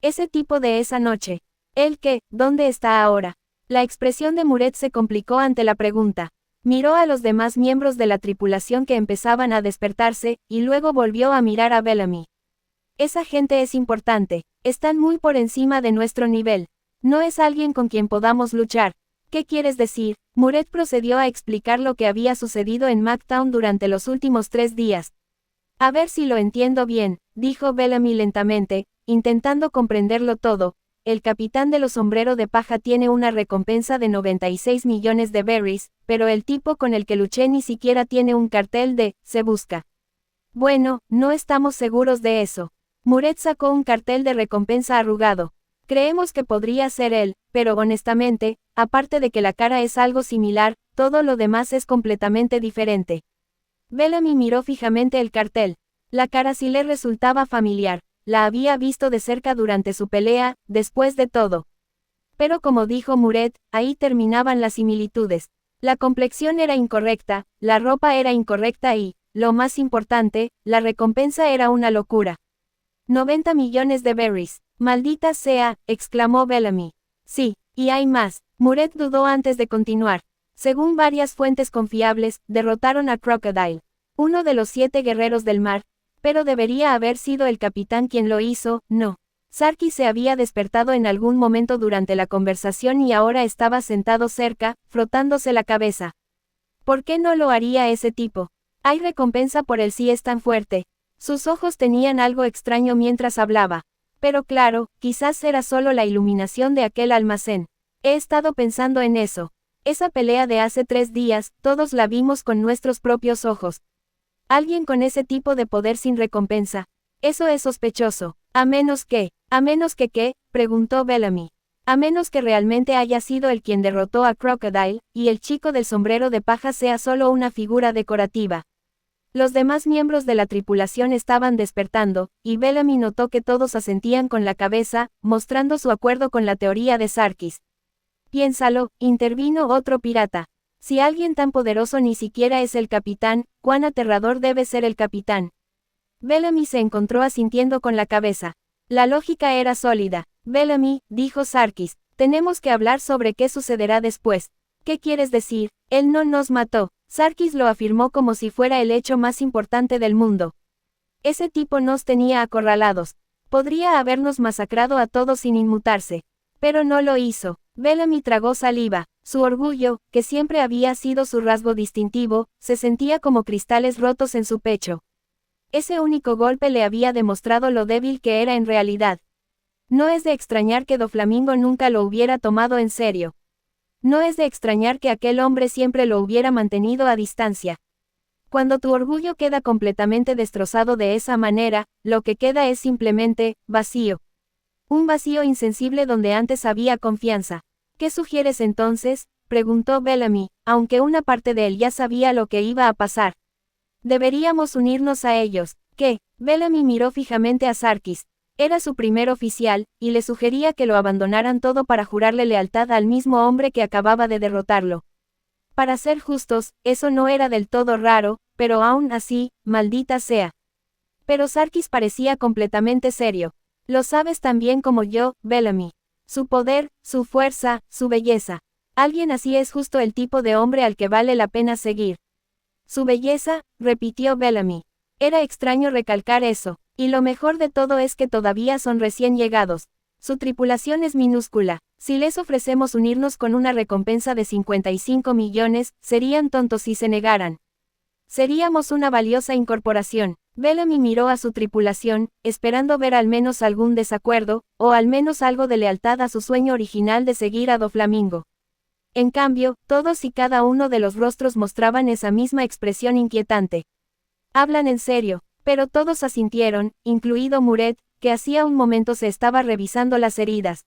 Ese tipo de esa noche. ¿El qué? ¿Dónde está ahora? La expresión de Muret se complicó ante la pregunta. Miró a los demás miembros de la tripulación que empezaban a despertarse, y luego volvió a mirar a Bellamy. Esa gente es importante. Están muy por encima de nuestro nivel. No es alguien con quien podamos luchar. ¿Qué quieres decir? Muret procedió a explicar lo que había sucedido en MacTown durante los últimos 3 días. A ver si lo entiendo bien, dijo Bellamy lentamente, intentando comprenderlo todo. El capitán de los sombreros de paja tiene una recompensa de 96 millones de berries, pero el tipo con el que luché ni siquiera tiene un cartel de «Se busca». Bueno, no estamos seguros de eso. Muret sacó un cartel de recompensa arrugado. Creemos que podría ser él, pero honestamente, aparte de que la cara es algo similar, todo lo demás es completamente diferente. Bellamy miró fijamente el cartel. La cara sí le resultaba familiar. La había visto de cerca durante su pelea, después de todo. Pero como dijo Muret, ahí terminaban las similitudes. La complexión era incorrecta, la ropa era incorrecta y, lo más importante, la recompensa era una locura. 90 millones de berries. Maldita sea, exclamó Bellamy. Sí, y hay más. Muret dudó antes de continuar. Según varias fuentes confiables, derrotaron a Crocodile, uno de los 7 guerreros del mar. Pero debería haber sido el capitán quien lo hizo, no. Sarkis se había despertado en algún momento durante la conversación y ahora estaba sentado cerca, frotándose la cabeza. ¿Por qué no lo haría ese tipo? Hay recompensa por él si es tan fuerte. Sus ojos tenían algo extraño mientras hablaba. Pero claro, quizás era solo la iluminación de aquel almacén. He estado pensando en eso. Esa pelea de hace 3 días, todos la vimos con nuestros propios ojos. Alguien con ese tipo de poder sin recompensa. Eso es sospechoso. ¿A menos que qué? Preguntó Bellamy. A menos que realmente haya sido el quien derrotó a Crocodile, y el chico del sombrero de paja sea solo una figura decorativa. Los demás miembros de la tripulación estaban despertando, y Bellamy notó que todos asentían con la cabeza, mostrando su acuerdo con la teoría de Sarkis. Piénsalo, intervino otro pirata. Si alguien tan poderoso ni siquiera es el capitán, ¿cuán aterrador debe ser el capitán? Bellamy se encontró asintiendo con la cabeza. La lógica era sólida. Bellamy, dijo Sarkis, tenemos que hablar sobre qué sucederá después. ¿Qué quieres decir? Él no nos mató. Sarkis lo afirmó como si fuera el hecho más importante del mundo. Ese tipo nos tenía acorralados. Podría habernos masacrado a todos sin inmutarse. Pero no lo hizo. Bellamy tragó saliva. Su orgullo, que siempre había sido su rasgo distintivo, se sentía como cristales rotos en su pecho. Ese único golpe le había demostrado lo débil que era en realidad. No es de extrañar que Doflamingo nunca lo hubiera tomado en serio. No es de extrañar que aquel hombre siempre lo hubiera mantenido a distancia. Cuando tu orgullo queda completamente destrozado de esa manera, lo que queda es simplemente vacío. Un vacío insensible donde antes había confianza. ¿Qué sugieres entonces? Preguntó Bellamy, aunque una parte de él ya sabía lo que iba a pasar. Deberíamos unirnos a ellos. ¿Qué? Bellamy miró fijamente a Sarkis. Era su primer oficial, y le sugería que lo abandonaran todo para jurarle lealtad al mismo hombre que acababa de derrotarlo. Para ser justos, eso no era del todo raro, pero aún así, maldita sea. Pero Sarkis parecía completamente serio. Lo sabes tan bien como yo, Bellamy. Su poder, su fuerza, su belleza. Alguien así es justo el tipo de hombre al que vale la pena seguir. Su belleza, repitió Bellamy. Era extraño recalcar eso, y lo mejor de todo es que todavía son recién llegados. Su tripulación es minúscula. Si les ofrecemos unirnos con una recompensa de 55 millones, serían tontos si se negaran. Seríamos una valiosa incorporación. Bellamy miró a su tripulación, esperando ver al menos algún desacuerdo, o al menos algo de lealtad a su sueño original de seguir a Doflamingo. En cambio, todos y cada uno de los rostros mostraban esa misma expresión inquietante. Hablan en serio, pero todos asintieron, incluido Muret, que hacía un momento se estaba revisando las heridas.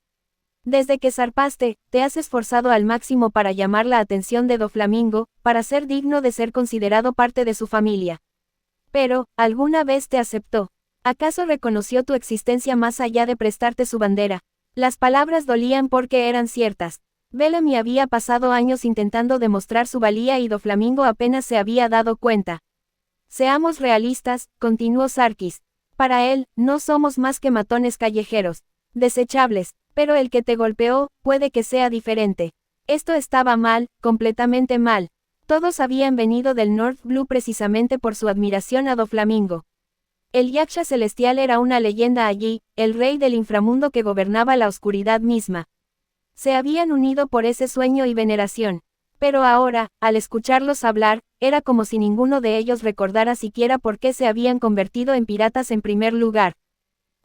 Desde que zarpaste, te has esforzado al máximo para llamar la atención de Doflamingo, para ser digno de ser considerado parte de su familia. Pero, ¿alguna vez te aceptó? ¿Acaso reconoció tu existencia más allá de prestarte su bandera? Las palabras dolían porque eran ciertas. Bellamy había pasado años intentando demostrar su valía y Doflamingo apenas se había dado cuenta. Seamos realistas, continuó Sarkis. Para él, no somos más que matones callejeros. Desechables, pero el que te golpeó, puede que sea diferente. Esto estaba mal, completamente mal. Todos habían venido del North Blue precisamente por su admiración a Doflamingo. El Yaksha celestial era una leyenda allí, el rey del inframundo que gobernaba la oscuridad misma. Se habían unido por ese sueño y veneración. Pero ahora, al escucharlos hablar, era como si ninguno de ellos recordara siquiera por qué se habían convertido en piratas en primer lugar.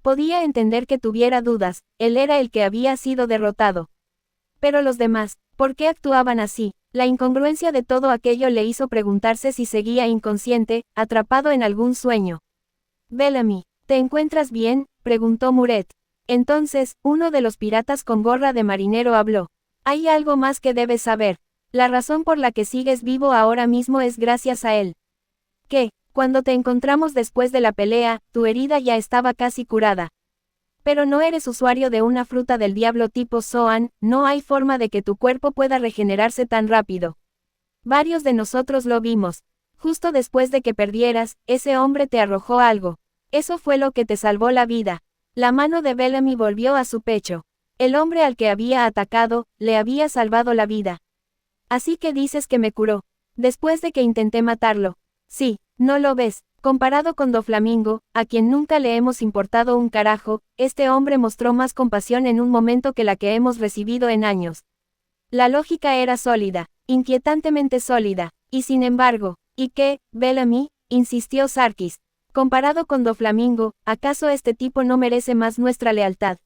Podía entender que tuviera dudas, él era el que había sido derrotado. Pero los demás, ¿por qué actuaban así? La incongruencia de todo aquello le hizo preguntarse si seguía inconsciente, atrapado en algún sueño. Bellamy, ¿te encuentras bien?, preguntó Muret. Entonces, uno de los piratas con gorra de marinero habló. Hay algo más que debes saber. La razón por la que sigues vivo ahora mismo es gracias a él. ¿Qué? Cuando te encontramos después de la pelea, tu herida ya estaba casi curada. Pero no eres usuario de una fruta del diablo tipo Zoan, no hay forma de que tu cuerpo pueda regenerarse tan rápido. Varios de nosotros lo vimos. Justo después de que perdieras, ese hombre te arrojó algo. Eso fue lo que te salvó la vida. La mano de Bellamy volvió a su pecho. El hombre al que había atacado, le había salvado la vida. Así que dices que me curó. Después de que intenté matarlo. Sí, ¿no lo ves? Comparado con Doflamingo, a quien nunca le hemos importado un carajo, este hombre mostró más compasión en un momento que la que hemos recibido en años. La lógica era sólida, inquietantemente sólida, y sin embargo, ¿y qué, Bellamy?, insistió Sarkis. Comparado con Doflamingo, ¿acaso este tipo no merece más nuestra lealtad?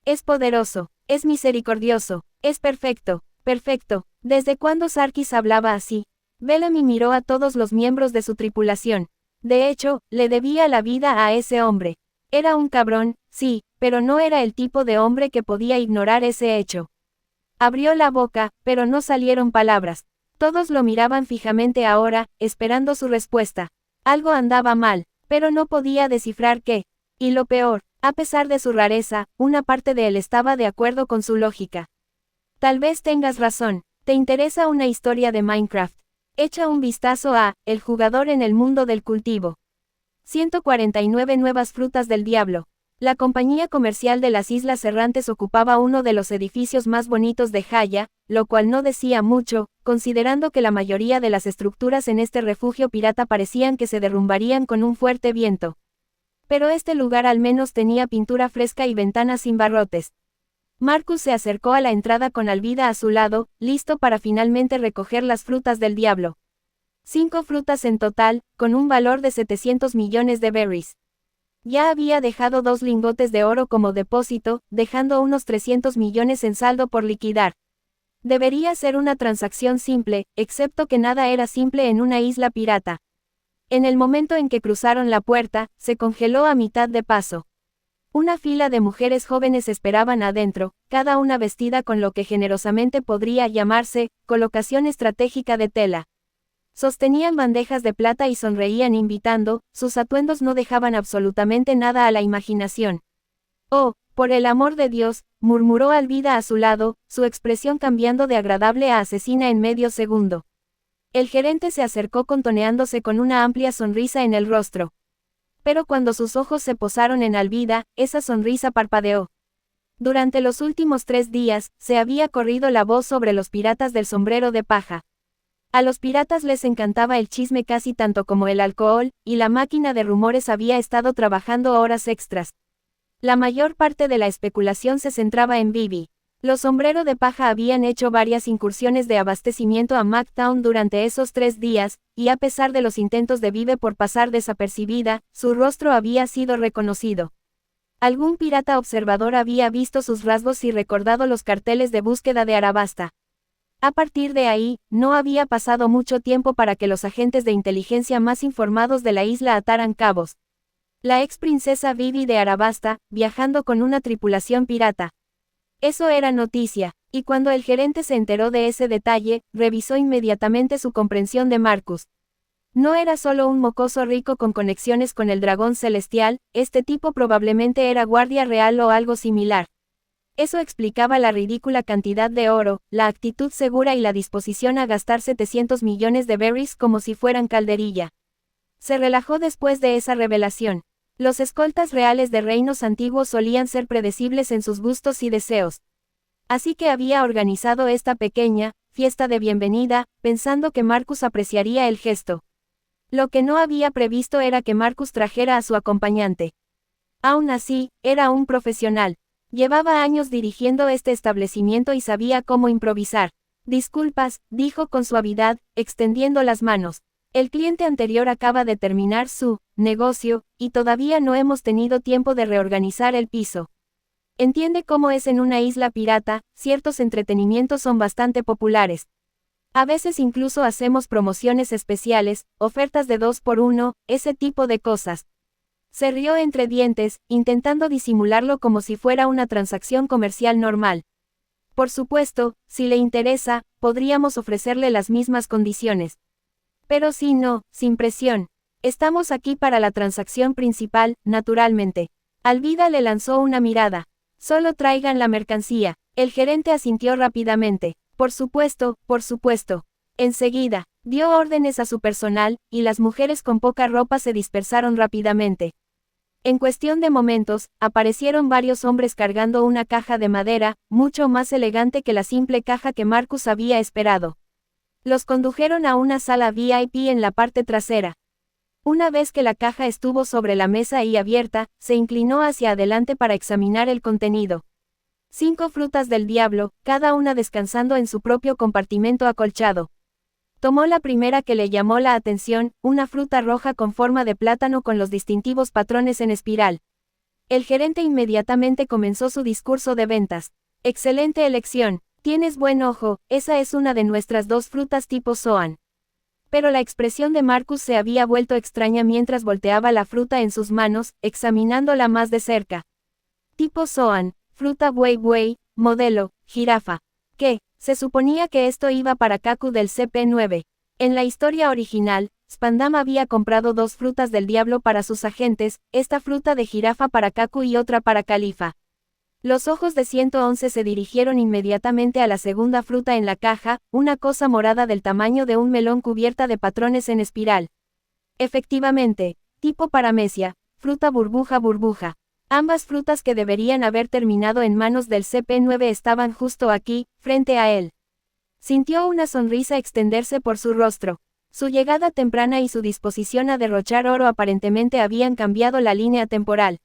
Es poderoso, es misericordioso, es perfecto, perfecto. ¿Desde cuándo Sarkis hablaba así? Bellamy miró a todos los miembros de su tripulación. De hecho, le debía la vida a ese hombre. Era un cabrón, sí, pero no era el tipo de hombre que podía ignorar ese hecho. Abrió la boca, pero no salieron palabras. Todos lo miraban fijamente ahora, esperando su respuesta. Algo andaba mal, pero no podía descifrar qué. Y lo peor, a pesar de su rareza, una parte de él estaba de acuerdo con su lógica. Tal vez tengas razón. ¿Te interesa una historia de Minecraft? Echa un vistazo a El jugador en el mundo del cultivo. 149 nuevas frutas del diablo. La compañía comercial de las Islas Errantes ocupaba uno de los edificios más bonitos de Jaya, lo cual no decía mucho, considerando que la mayoría de las estructuras en este refugio pirata parecían que se derrumbarían con un fuerte viento. Pero este lugar al menos tenía pintura fresca y ventanas sin barrotes. Marcus se acercó a la entrada con Alvida a su lado, listo para finalmente recoger las frutas del diablo. 5 frutas en total, con un valor de 700 millones de berries. Ya había dejado 2 lingotes de oro como depósito, dejando unos 300 millones en saldo por liquidar. Debería ser una transacción simple, excepto que nada era simple en una isla pirata. En el momento en que cruzaron la puerta, se congeló a mitad de paso. Una fila de mujeres jóvenes esperaban adentro, cada una vestida con lo que generosamente podría llamarse, colocación estratégica de tela. Sostenían bandejas de plata y sonreían invitando, sus atuendos no dejaban absolutamente nada a la imaginación. Oh, por el amor de Dios, murmuró Alvida a su lado, su expresión cambiando de agradable a asesina en medio segundo. El gerente se acercó contoneándose con una amplia sonrisa en el rostro. Pero cuando sus ojos se posaron en Alvida, esa sonrisa parpadeó. Durante los últimos 3 días, se había corrido la voz sobre los piratas del sombrero de paja. A los piratas les encantaba el chisme casi tanto como el alcohol, y la máquina de rumores había estado trabajando horas extras. La mayor parte de la especulación se centraba en Bibi. Los sombrero de paja habían hecho varias incursiones de abastecimiento a Mactown durante esos 3 días, y a pesar de los intentos de Vive por pasar desapercibida, su rostro había sido reconocido. Algún pirata observador había visto sus rasgos y recordado los carteles de búsqueda de Arabasta. A partir de ahí, no había pasado mucho tiempo para que los agentes de inteligencia más informados de la isla ataran cabos. La ex princesa Vivi de Arabasta, viajando con una tripulación pirata. Eso era noticia, y cuando el gerente se enteró de ese detalle, revisó inmediatamente su comprensión de Marcus. No era solo un mocoso rico con conexiones con el dragón celestial, este tipo probablemente era guardia real o algo similar. Eso explicaba la ridícula cantidad de oro, la actitud segura y la disposición a gastar 700 millones de berries como si fueran calderilla. Se relajó después de esa revelación. Los escoltas reales de reinos antiguos solían ser predecibles en sus gustos y deseos. Así que había organizado esta pequeña fiesta de bienvenida, pensando que Marcus apreciaría el gesto. Lo que no había previsto era que Marcus trajera a su acompañante. Aún así, era un profesional. Llevaba años dirigiendo este establecimiento y sabía cómo improvisar. Disculpas, dijo con suavidad, extendiendo las manos. El cliente anterior acaba de terminar su negocio, y todavía no hemos tenido tiempo de reorganizar el piso. Entiende cómo es en una isla pirata, ciertos entretenimientos son bastante populares. A veces incluso hacemos promociones especiales, ofertas de 2 por 1, ese tipo de cosas. Se rió entre dientes, intentando disimularlo como si fuera una transacción comercial normal. Por supuesto, si le interesa, podríamos ofrecerle las mismas condiciones. Pero si no, sin presión. Estamos aquí para la transacción principal, naturalmente. Alvida le lanzó una mirada. Solo traigan la mercancía. El gerente asintió rápidamente. Por supuesto, por supuesto. Enseguida, dio órdenes a su personal, y las mujeres con poca ropa se dispersaron rápidamente. En cuestión de momentos, aparecieron varios hombres cargando una caja de madera, mucho más elegante que la simple caja que Marcus había esperado. Los condujeron a una sala VIP en la parte trasera. Una vez que la caja estuvo sobre la mesa y abierta, se inclinó hacia adelante para examinar el contenido. 5 frutas del diablo, cada una descansando en su propio compartimento acolchado. Tomó la primera que le llamó la atención, una fruta roja con forma de plátano con los distintivos patrones en espiral. El gerente inmediatamente comenzó su discurso de ventas. Excelente elección. Tienes buen ojo, esa es una de nuestras 2 frutas tipo Zoan. Pero la expresión de Marcus se había vuelto extraña mientras volteaba la fruta en sus manos, examinándola más de cerca. Tipo Zoan, fruta buey buey, modelo, jirafa. ¿Qué? Se suponía que esto iba para Kaku del CP9. En la historia original, Spandam había comprado 2 frutas del diablo para sus agentes, esta fruta de jirafa para Kaku y otra para Califa. Los ojos de 111 se dirigieron inmediatamente a la segunda fruta en la caja, una cosa morada del tamaño de un melón cubierta de patrones en espiral. Efectivamente, tipo paramecia, fruta burbuja burbuja. Ambas frutas que deberían haber terminado en manos del CP9 estaban justo aquí, frente a él. Sintió una sonrisa extenderse por su rostro. Su llegada temprana y su disposición a derrochar oro aparentemente habían cambiado la línea temporal.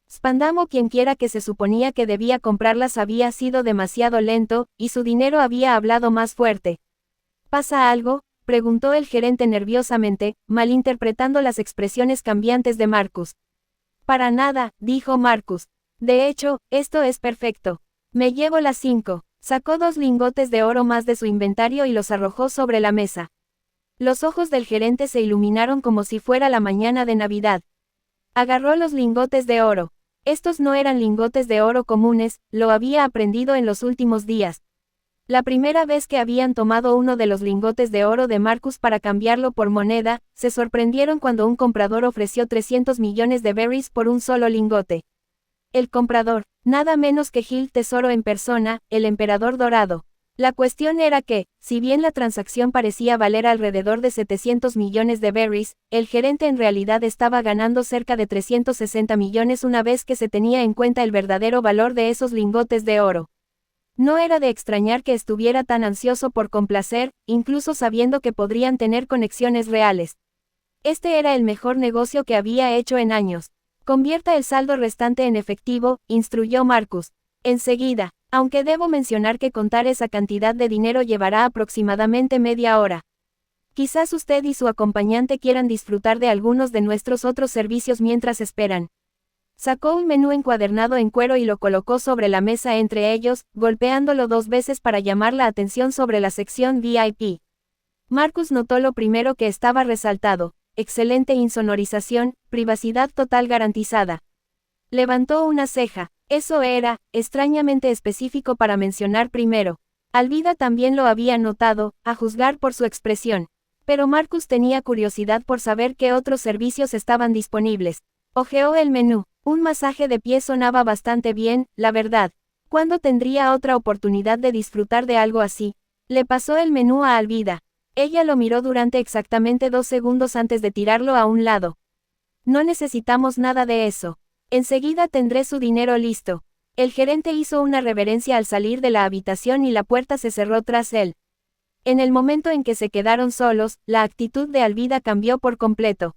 Spandam o quienquiera que se suponía que debía comprarlas había sido demasiado lento, y su dinero había hablado más fuerte. ¿Pasa algo?, preguntó el gerente nerviosamente, malinterpretando las expresiones cambiantes de Marcus. Para nada, dijo Marcus. De hecho, esto es perfecto. Me llevo las 5. Sacó 2 lingotes de oro más de su inventario y los arrojó sobre la mesa. Los ojos del gerente se iluminaron como si fuera la mañana de Navidad. Agarró los lingotes de oro. Estos no eran lingotes de oro comunes, lo había aprendido en los últimos días. La primera vez que habían tomado uno de los lingotes de oro de Marcus para cambiarlo por moneda, se sorprendieron cuando un comprador ofreció 300 millones de berries por un solo lingote. El comprador, nada menos que Gil Tesoro en persona, el emperador dorado. La cuestión era que, si bien la transacción parecía valer alrededor de 700 millones de berries, el gerente en realidad estaba ganando cerca de 360 millones una vez que se tenía en cuenta el verdadero valor de esos lingotes de oro. No era de extrañar que estuviera tan ansioso por complacer, incluso sabiendo que podrían tener conexiones reales. Este era el mejor negocio que había hecho en años. Convierta el saldo restante en efectivo, instruyó Marcus. Enseguida, aunque debo mencionar que contar esa cantidad de dinero llevará aproximadamente media hora. Quizás usted y su acompañante quieran disfrutar de algunos de nuestros otros servicios mientras esperan. Sacó un menú encuadernado en cuero y lo colocó sobre la mesa entre ellos, golpeándolo 2 veces para llamar la atención sobre la sección VIP. Marcus notó lo primero que estaba resaltado: excelente insonorización, privacidad total garantizada. Levantó una ceja. Eso era, extrañamente específico para mencionar primero. Alvida también lo había notado, a juzgar por su expresión. Pero Marcus tenía curiosidad por saber qué otros servicios estaban disponibles. Hojeó el menú. Un masaje de pies sonaba bastante bien, la verdad. ¿Cuándo tendría otra oportunidad de disfrutar de algo así? Le pasó el menú a Alvida. Ella lo miró durante exactamente 2 segundos antes de tirarlo a un lado. No necesitamos nada de eso. Enseguida tendré su dinero listo. El gerente hizo una reverencia al salir de la habitación y la puerta se cerró tras él. En el momento en que se quedaron solos, la actitud de Alvida cambió por completo.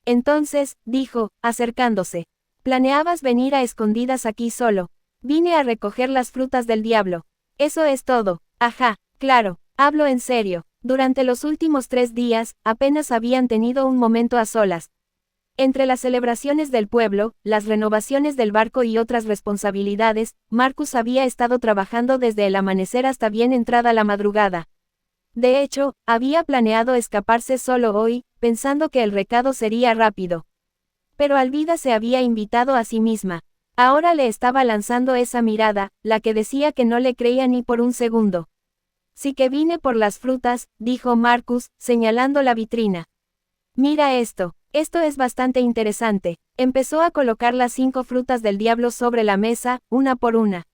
Entonces, dijo, acercándose. ¿Planeabas venir a escondidas aquí solo? Vine a recoger las frutas del diablo. Eso es todo. Ajá, claro, hablo en serio. Durante los últimos 3 días, apenas habían tenido un momento a solas. Entre las celebraciones del pueblo, las renovaciones del barco y otras responsabilidades, Marcus había estado trabajando desde el amanecer hasta bien entrada la madrugada. De hecho, había planeado escaparse solo hoy, pensando que el recado sería rápido. Pero Alvida se había invitado a sí misma. Ahora le estaba lanzando esa mirada, la que decía que no le creía ni por un segundo. Sí que vine por las frutas, dijo Marcus, señalando la vitrina. Mira esto. Esto es bastante interesante. Empezó a colocar las 5 frutas del diablo sobre la mesa, una por una.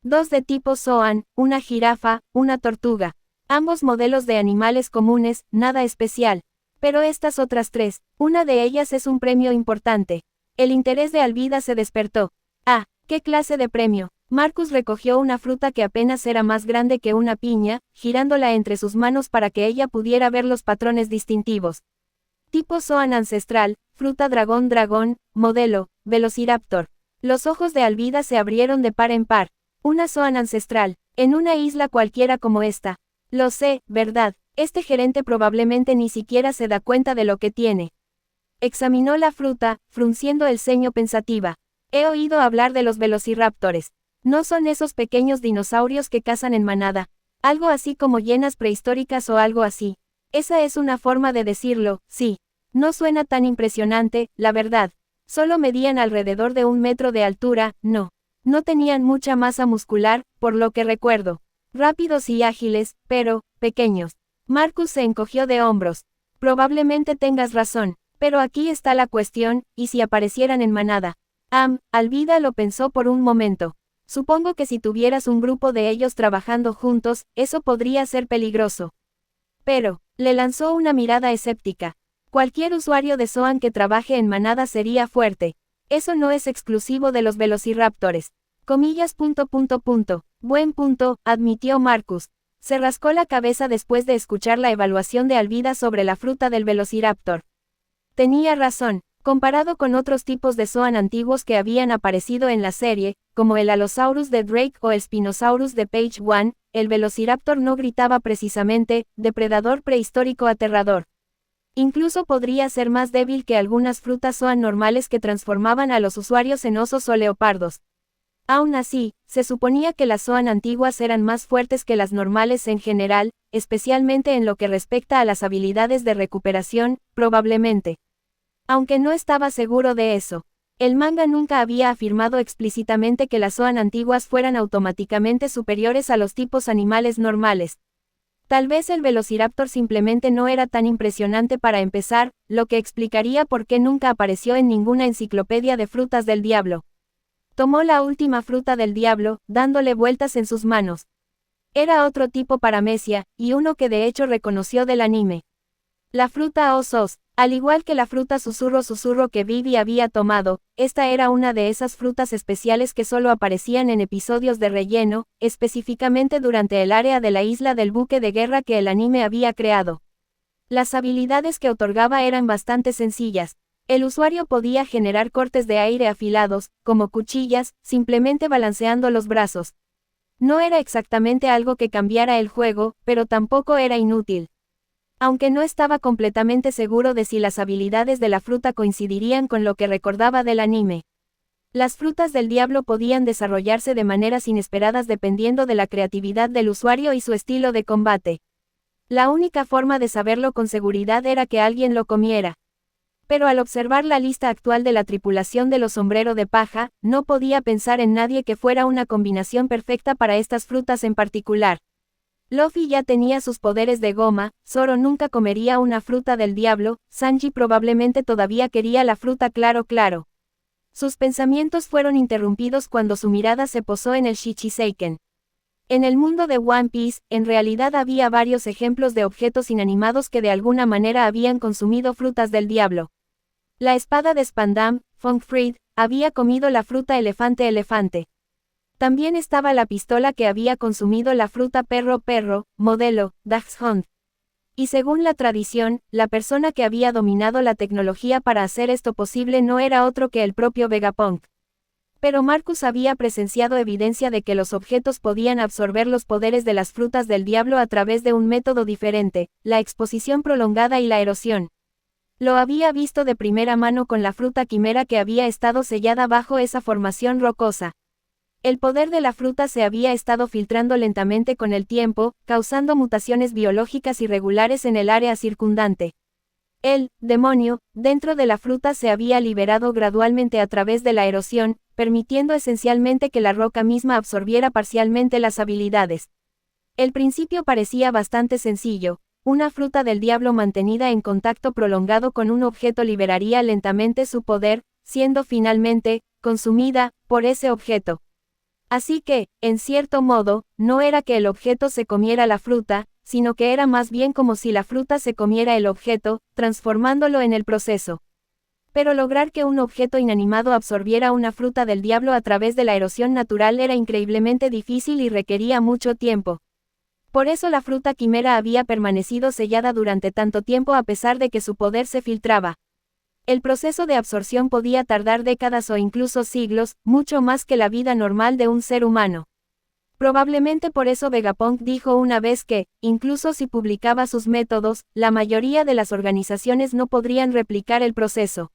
2 de tipo Zoan, una jirafa, una tortuga. Ambos modelos de animales comunes, nada especial. Pero estas otras 3, una de ellas es un premio importante. El interés de Alvida se despertó. Ah, ¿qué clase de premio? Marcus recogió una fruta que apenas era más grande que una piña, girándola entre sus manos para que ella pudiera ver los patrones distintivos. Tipo Zoan ancestral, fruta dragón, modelo, Velociraptor. Los ojos de Alvida se abrieron de par en par. Una Zoan ancestral, en una isla cualquiera como esta. Lo sé, ¿verdad? Este gerente probablemente ni siquiera se da cuenta de lo que tiene. Examinó la fruta, frunciendo el ceño pensativa. He oído hablar de los velociraptores. No son esos pequeños dinosaurios que cazan en manada. Algo así como hienas prehistóricas o algo así. Esa es una forma de decirlo, sí. No suena tan impresionante, la verdad. Solo medían alrededor de 1 metro de altura, no. No tenían mucha masa muscular, por lo que recuerdo. Rápidos y ágiles, pero, pequeños. Marcus se encogió de hombros. Probablemente tengas razón, pero aquí está la cuestión, ¿y si aparecieran en manada? Alvida lo pensó por un momento. Supongo que si tuvieras un grupo de ellos trabajando juntos, eso podría ser peligroso. Pero, le lanzó una mirada escéptica. Cualquier usuario de Zoan que trabaje en manada sería fuerte. Eso no es exclusivo de los velociraptores. Comillas. Buen punto, admitió Marcus. Se rascó la cabeza después de escuchar la evaluación de Alvida sobre la fruta del velociraptor. Tenía razón. Comparado con otros tipos de Zoan antiguos que habían aparecido en la serie, como el Allosaurus de Drake o el Spinosaurus de Page One, el velociraptor no gritaba precisamente, depredador prehistórico aterrador. Incluso podría ser más débil que algunas frutas Zoan normales que transformaban a los usuarios en osos o leopardos. Aún así, se suponía que las Zoan antiguas eran más fuertes que las normales en general, especialmente en lo que respecta a las habilidades de recuperación, probablemente. Aunque no estaba seguro de eso. El manga nunca había afirmado explícitamente que las Zoan antiguas fueran automáticamente superiores a los tipos animales normales. Tal vez el velociraptor simplemente no era tan impresionante para empezar, lo que explicaría por qué nunca apareció en ninguna enciclopedia de frutas del diablo. Tomó la última fruta del diablo, dándole vueltas en sus manos. Era otro tipo paramecia, y uno que de hecho reconoció del anime. La fruta Osos, al igual que la fruta susurro que Vivi había tomado, esta era una de esas frutas especiales que solo aparecían en episodios de relleno, específicamente durante el área de la isla del buque de guerra que el anime había creado. Las habilidades que otorgaba eran bastante sencillas. El usuario podía generar cortes de aire afilados, como cuchillas, simplemente balanceando los brazos. No era exactamente algo que cambiara el juego, pero tampoco era inútil. Aunque no estaba completamente seguro de si las habilidades de la fruta coincidirían con lo que recordaba del anime. Las frutas del diablo podían desarrollarse de maneras inesperadas dependiendo de la creatividad del usuario y su estilo de combate. La única forma de saberlo con seguridad era que alguien lo comiera. Pero al observar la lista actual de la tripulación de los sombrero de paja, no podía pensar en nadie que fuera una combinación perfecta para estas frutas en particular. Luffy ya tenía sus poderes de goma, Zoro nunca comería una fruta del diablo, Sanji probablemente todavía quería la fruta claro. Sus pensamientos fueron interrumpidos cuando su mirada se posó en el Shichiseiken. En el mundo de One Piece, en realidad había varios ejemplos de objetos inanimados que de alguna manera habían consumido frutas del diablo. La espada de Spandam, Fongfried, había comido la fruta elefante. También estaba la pistola que había consumido la fruta perro, modelo, Dachshund. Y según la tradición, la persona que había dominado la tecnología para hacer esto posible no era otro que el propio Vegapunk. Pero Marcus había presenciado evidencia de que los objetos podían absorber los poderes de las frutas del diablo a través de un método diferente, la exposición prolongada y la erosión. Lo había visto de primera mano con la fruta quimera que había estado sellada bajo esa formación rocosa. El poder de la fruta se había estado filtrando lentamente con el tiempo, causando mutaciones biológicas irregulares en el área circundante. El demonio, dentro de la fruta se había liberado gradualmente a través de la erosión, permitiendo esencialmente que la roca misma absorbiera parcialmente las habilidades. El principio parecía bastante sencillo. Una fruta del diablo mantenida en contacto prolongado con un objeto liberaría lentamente su poder, siendo finalmente consumida por ese objeto. Así que, en cierto modo, no era que el objeto se comiera la fruta, sino que era más bien como si la fruta se comiera el objeto, transformándolo en el proceso. Pero lograr que un objeto inanimado absorbiera una fruta del diablo a través de la erosión natural era increíblemente difícil y requería mucho tiempo. Por eso la fruta quimera había permanecido sellada durante tanto tiempo a pesar de que su poder se filtraba. El proceso de absorción podía tardar décadas o incluso siglos, mucho más que la vida normal de un ser humano. Probablemente por eso Vegapunk dijo una vez que, incluso si publicaba sus métodos, la mayoría de las organizaciones no podrían replicar el proceso.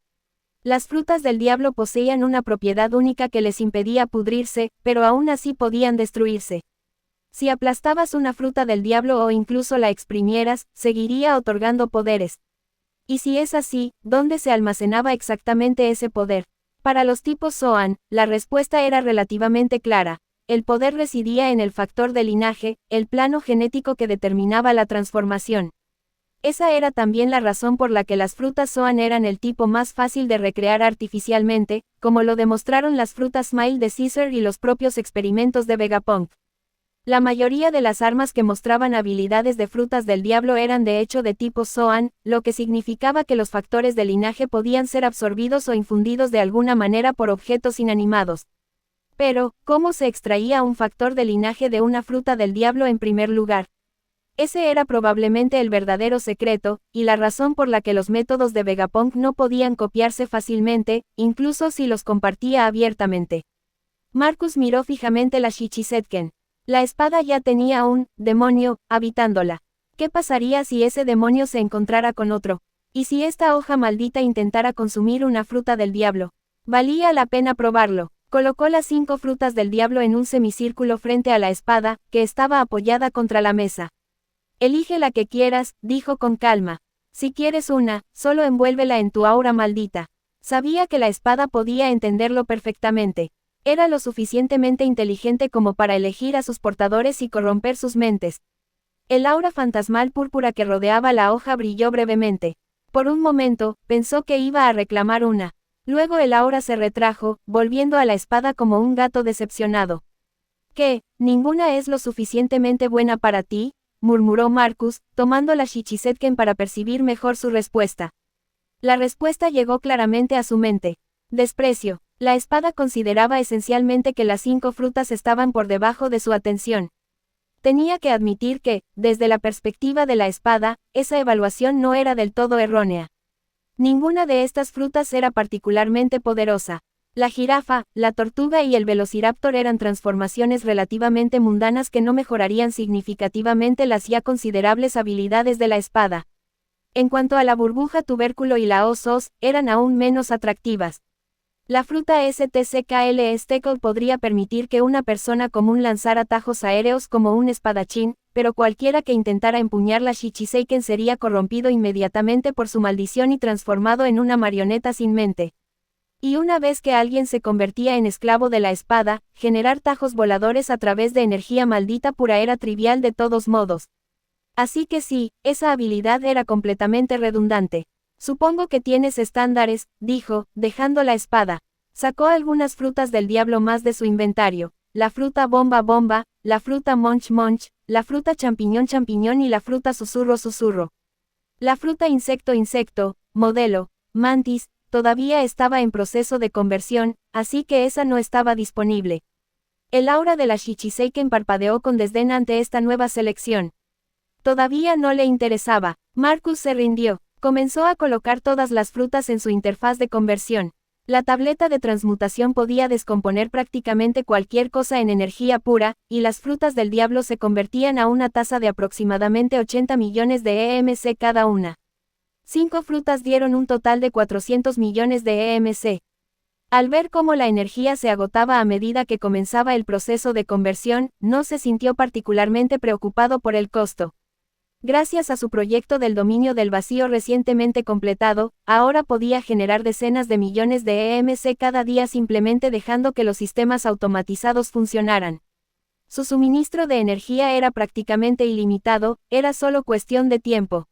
Las frutas del diablo poseían una propiedad única que les impedía pudrirse, pero aún así podían destruirse. Si aplastabas una fruta del diablo o incluso la exprimieras, seguiría otorgando poderes. Y si es así, ¿dónde se almacenaba exactamente ese poder? Para los tipos Zoan, la respuesta era relativamente clara. El poder residía en el factor de linaje, el plano genético que determinaba la transformación. Esa era también la razón por la que las frutas Zoan eran el tipo más fácil de recrear artificialmente, como lo demostraron las frutas Smile de Caesar y los propios experimentos de Vegapunk. La mayoría de las armas que mostraban habilidades de frutas del diablo eran de hecho de tipo Zoan, lo que significaba que los factores de linaje podían ser absorbidos o infundidos de alguna manera por objetos inanimados. Pero, ¿cómo se extraía un factor de linaje de una fruta del diablo en primer lugar? Ese era probablemente el verdadero secreto, y la razón por la que los métodos de Vegapunk no podían copiarse fácilmente, incluso si los compartía abiertamente. Marcus miró fijamente la Shichisetken. La espada ya tenía un demonio habitándola. ¿Qué pasaría si ese demonio se encontrara con otro? ¿Y si esta hoja maldita intentara consumir una fruta del diablo? Valía la pena probarlo. Colocó las 5 frutas del diablo en un semicírculo frente a la espada, que estaba apoyada contra la mesa. Elige la que quieras, dijo con calma. Si quieres una, solo envuélvela en tu aura maldita. Sabía que la espada podía entenderlo perfectamente. Era lo suficientemente inteligente como para elegir a sus portadores y corromper sus mentes. El aura fantasmal púrpura que rodeaba la hoja brilló brevemente. Por un momento, pensó que iba a reclamar una. Luego el aura se retrajo, volviendo a la espada como un gato decepcionado. ¿Qué? ¿Ninguna es lo suficientemente buena para ti?, murmuró Marcus, tomando la Shichisetken para percibir mejor su respuesta. La respuesta llegó claramente a su mente. Desprecio. La espada consideraba esencialmente que las 5 frutas estaban por debajo de su atención. Tenía que admitir que, desde la perspectiva de la espada, esa evaluación no era del todo errónea. Ninguna de estas frutas era particularmente poderosa. La jirafa, la tortuga y el velociraptor eran transformaciones relativamente mundanas que no mejorarían significativamente las ya considerables habilidades de la espada. En cuanto a la burbuja tubérculo y la os, eran aún menos atractivas. La fruta STCKL Steckle podría permitir que una persona común lanzara atajos aéreos como un espadachín, pero cualquiera que intentara empuñar la Shichiseiken sería corrompido inmediatamente por su maldición y transformado en una marioneta sin mente. Y una vez que alguien se convertía en esclavo de la espada, generar tajos voladores a través de energía maldita pura era trivial de todos modos. Así que sí, esa habilidad era completamente redundante. Supongo que tienes estándares, dijo, dejando la espada. Sacó algunas frutas del diablo más de su inventario, la fruta bomba bomba, la fruta monch monch, la fruta champiñón champiñón y la fruta susurro susurro. La fruta insecto insecto, modelo, mantis, todavía estaba en proceso de conversión, así que esa no estaba disponible. El aura de la Shichiseiken parpadeó con desdén ante esta nueva selección. Todavía no le interesaba. Marcus se rindió. Comenzó a colocar todas las frutas en su interfaz de conversión. La tableta de transmutación podía descomponer prácticamente cualquier cosa en energía pura, y las frutas del diablo se convertían a una tasa de aproximadamente 80 millones de EMC cada una. 5 frutas dieron un total de 400 millones de EMC. Al ver cómo la energía se agotaba a medida que comenzaba el proceso de conversión, no se sintió particularmente preocupado por el costo. Gracias a su proyecto del dominio del vacío recientemente completado, ahora podía generar decenas de millones de EMC cada día simplemente dejando que los sistemas automatizados funcionaran. Su suministro de energía era prácticamente ilimitado, era solo cuestión de tiempo.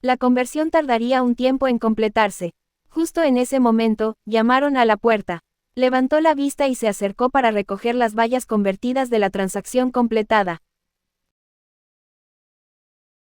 La conversión tardaría un tiempo en completarse. Justo en ese momento, llamaron a la puerta. Levantó la vista y se acercó para recoger las vallas convertidas de la transacción completada.